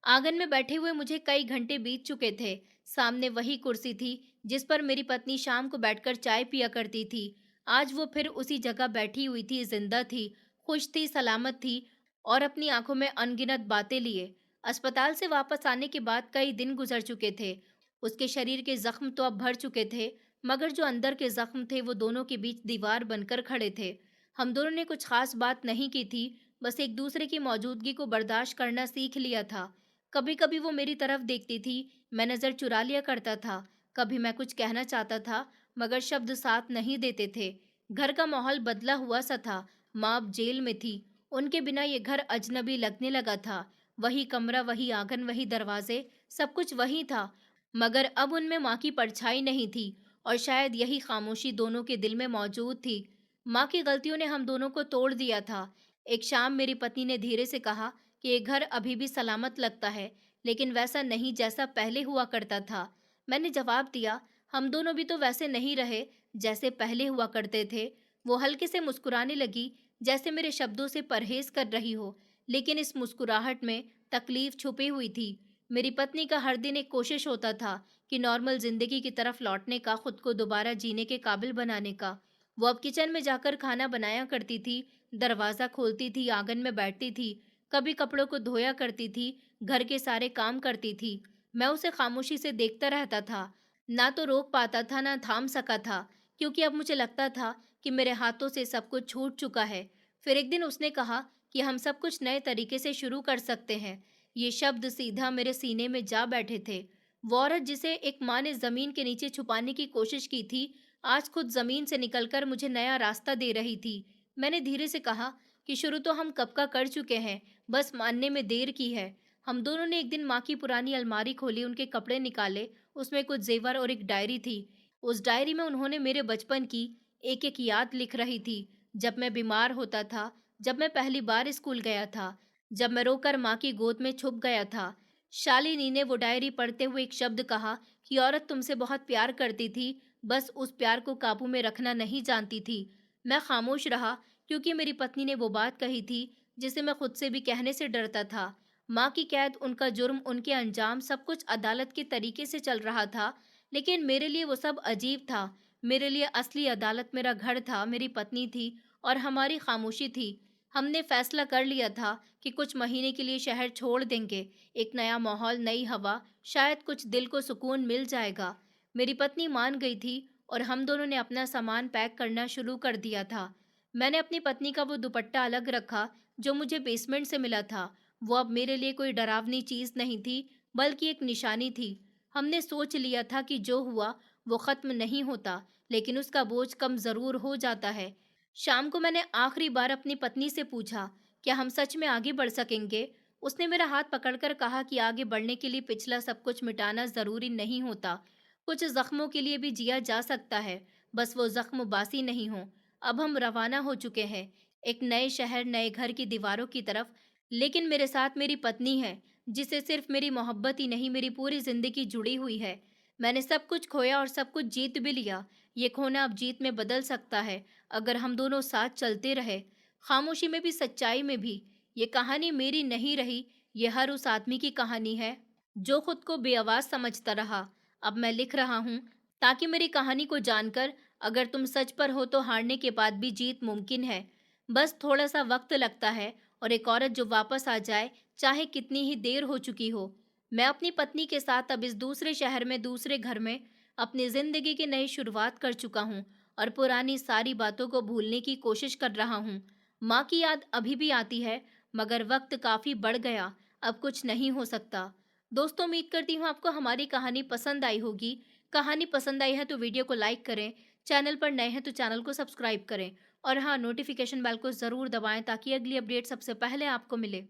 आंगन में बैठे हुए मुझे कई घंटे बीत चुके थे। सामने वही कुर्सी थी जिस पर मेरी पत्नी शाम को बैठकर चाय पिया करती थी। आज वो फिर उसी जगह बैठी हुई थी, जिंदा थी, खुश थी, सलामत थी, और अपनी आंखों में अनगिनत बातें लिए। अस्पताल से वापस आने के बाद कई दिन गुजर चुके थे। उसके शरीर के जख्म तो अब भर चुके थे, मगर जो अंदर के जख्म थे वो दोनों के बीच दीवार बनकर खड़े थे। हम दोनों ने कुछ खास बात नहीं की थी, बस एक दूसरे की मौजूदगी को बर्दाश्त करना सीख लिया था। कभी कभी वो मेरी तरफ देखती थी, मैं नजर चुरा लिया करता था। कभी मैं कुछ कहना चाहता था, मगर शब्द साथ नहीं देते थे। घर का माहौल बदला हुआ सा था। माँ अब जेल में थी, उनके बिना ये घर अजनबी लगने लगा था। वही कमरा, वही आंगन, वही दरवाजे, सब कुछ वही था, मगर अब उनमें माँ की परछाई नहीं थी, और शायद यही खामोशी दोनों के दिल में मौजूद थी। माँ की गलतियों ने हम दोनों को तोड़ दिया था। एक शाम मेरी पत्नी ने धीरे से कहा कि ये घर अभी भी सलामत लगता है, लेकिन वैसा नहीं जैसा पहले हुआ करता था। मैंने जवाब दिया, हम दोनों भी तो वैसे नहीं रहे जैसे पहले हुआ करते थे। वो हल्के से मुस्कुराने लगी, जैसे मेरे शब्दों से परहेज कर रही हो, लेकिन इस मुस्कुराहट में तकलीफ छुपी हुई थी। मेरी पत्नी का हर दिन एक कोशिश होता था कि नॉर्मल जिंदगी की तरफ लौटने का, खुद को दोबारा जीने के काबिल बनाने का। वो अब किचन में जाकर खाना बनाया करती थी, दरवाजा खोलती थी, आंगन में बैठती थी, कभी कपड़ों को धोया करती थी, घर के सारे काम करती थी। मैं उसे खामोशी से देखता रहता था, ना तो रोक पाता था, ना थाम सका था, क्योंकि अब मुझे लगता था कि मेरे हाथों से सब कुछ छूट चुका है। फिर एक दिन उसने कहा कि हम सब कुछ नए तरीके से शुरू कर सकते हैं। ये शब्द सीधा मेरे सीने में जा बैठे थे। वो औरत जिसे एक माँ ने जमीन के नीचे छुपाने की कोशिश की थी, आज खुद जमीन से निकलकर मुझे नया रास्ता दे रही थी। मैंने धीरे से कहा कि शुरू तो हम कब का कर चुके हैं, बस मानने में देर की है। हम दोनों ने एक दिन माँ की पुरानी अलमारी खोली, उनके कपड़े निकाले, उसमें कुछ जेवर और एक डायरी थी। उस डायरी में उन्होंने मेरे बचपन की एक-एक याद लिख रही थी। जब मैं बीमार होता था, जब मैं पहली बार स्कूल गया था, जब मैं रोकर माँ की गोद में छुप गया था। शालिनी ने वो डायरी पढ़ते हुए एक शब्द कहा कि औरत तुमसे बहुत प्यार करती थी, बस उस प्यार को काबू में रखना नहीं जानती थी। मैं खामोश रहा क्योंकि मेरी पत्नी ने वो बात कही थी जिसे मैं खुद से भी कहने से डरता था। माँ की कैद, उनका जुर्म, उनके अंजाम, सब कुछ अदालत के तरीके से चल रहा था, लेकिन मेरे लिए वो सब अजीब था। मेरे लिए असली अदालत मेरा घर था, मेरी पत्नी थी और हमारी खामोशी थी। हमने फैसला कर लिया था कि कुछ महीने के लिए शहर छोड़ देंगे। एक नया माहौल, नई हवा, शायद कुछ दिल को सुकून मिल जाएगा। मेरी पत्नी मान गई थी और हम दोनों ने अपना सामान पैक करना शुरू कर दिया था। मैंने अपनी पत्नी का वो दुपट्टा अलग रखा जो मुझे बेसमेंट से मिला था। वो अब मेरे लिए कोई डरावनी चीज नहीं थी, बल्कि एक निशानी थी। हमने सोच लिया था कि जो हुआ वो खत्म नहीं होता, लेकिन उसका बोझ कम जरूर हो जाता है। शाम को मैंने आखिरी बार अपनी पत्नी से पूछा, क्या हम सच में आगे बढ़ सकेंगे? उसने मेरा हाथ पकड़कर कहा कि आगे बढ़ने के लिए पिछला सब कुछ मिटाना जरूरी नहीं होता। कुछ जख्मों के लिए भी जिया जा सकता है, बस वो जख्म बासी नहीं हो। अब हम रवाना हो चुके हैं, एक नए शहर, नए घर की दीवारों की तरफ। लेकिन मेरे साथ मेरी पत्नी है, जिसे सिर्फ मेरी मोहब्बत ही नहीं, मेरी पूरी जिंदगी जुड़ी हुई है। मैंने सब कुछ खोया और सब कुछ जीत भी लिया। ये खोना अब जीत में बदल सकता है, अगर हम दोनों साथ चलते रहे, खामोशी में भी, सच्चाई में भी। ये कहानी मेरी नहीं रही, ये हर उस आदमी की कहानी है जो खुद को बेआवाज समझता रहा। अब मैं लिख रहा हूँ ताकि मेरी कहानी को जानकर, अगर तुम सच पर हो तो हारने के बाद भी जीत मुमकिन है। बस थोड़ा सा वक्त लगता है, और एक औरत जो वापस आ जाए, चाहे कितनी ही देर हो चुकी हो। मैं अपनी पत्नी के साथ अब इस दूसरे शहर में, दूसरे घर में अपनी जिंदगी की नई शुरुआत कर चुका हूँ और पुरानी सारी बातों को भूलने की कोशिश कर रहा हूँ। माँ की याद अभी भी आती है, मगर वक्त काफी बढ़ गया, अब कुछ नहीं हो सकता। दोस्तों, उम्मीद करती हूँ आपको हमारी कहानी पसंद आई होगी। कहानी पसंद आई है तो वीडियो को लाइक करें, चैनल पर नए हैं तो चैनल को सब्सक्राइब करें और हाँ, नोटिफिकेशन बेल को ज़रूर दबाएं ताकि अगली अपडेट सबसे पहले आपको मिले।